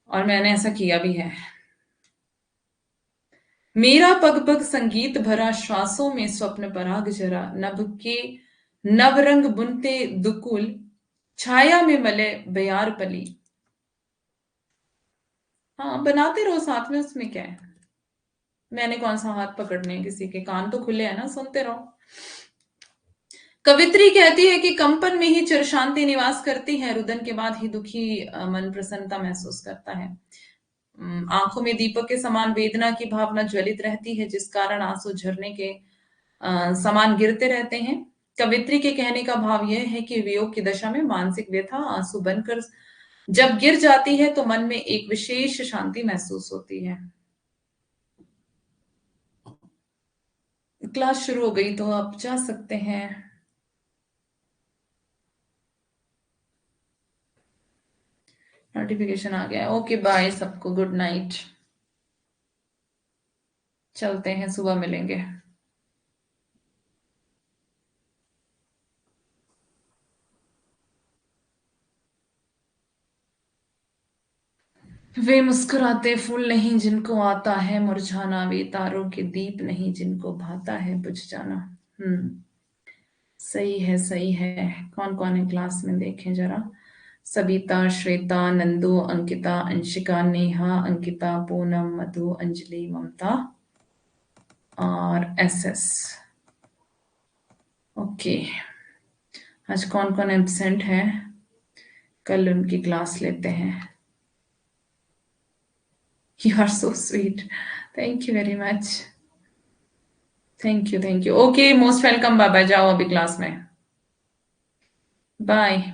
और मैंने ऐसा किया भी है। मेरा पग पग संगीत भरा, श्वासों में स्वप्न पराग जरा, नभ के नवरंग बुनते दुकुल, छाया में मले बयार पली। हाँ बनाते रहो साथ में, उसमें क्या है। मैंने कौन सा हाथ पकड़ने हैं किसी के, कान तो खुले हैं ना, सुनते रहो। कवित्री कहती है कि कंपन में ही चिर शांति निवास करती है, रुदन के बाद ही दुखी मन प्रसन्नता महसूस करता है। आंखों में दीपक के समान वेदना की भावना ज्वलित रहती है, जिस कारण आंसू झरने के समान गिरते रहते हैं। कवित्री के कहने का भाव यह है कि वियोग की दशा में मानसिक व्यथा आंसू बनकर जब गिर जाती है तो मन में एक विशेष शांति महसूस होती है। क्लास शुरू हो गई तो आप जा सकते हैं। नोटिफिकेशन आ गया, ओके बाय सबको, गुड नाइट। चलते हैं, सुबह मिलेंगे। वे मुस्कुराते फूल नहीं जिनको आता है मुरझाना, वे तारों के दीप नहीं जिनको भाता है बुझ जाना। हम्म, सही है सही है। कौन कौन है क्लास में देखें जरा। सबिता, श्वेता, नंदू, अंकिता, अंशिका, नेहा, अंकिता, पूनम, मधु, अंजलि, ममता और एस एस। ओके, आज कौन कौन एब्सेंट है, कल उनकी क्लास लेते हैं। You are so sweet, thank you very much. Thank you okay, most welcome, bye bye, जाओ अभी क्लास में। बाय।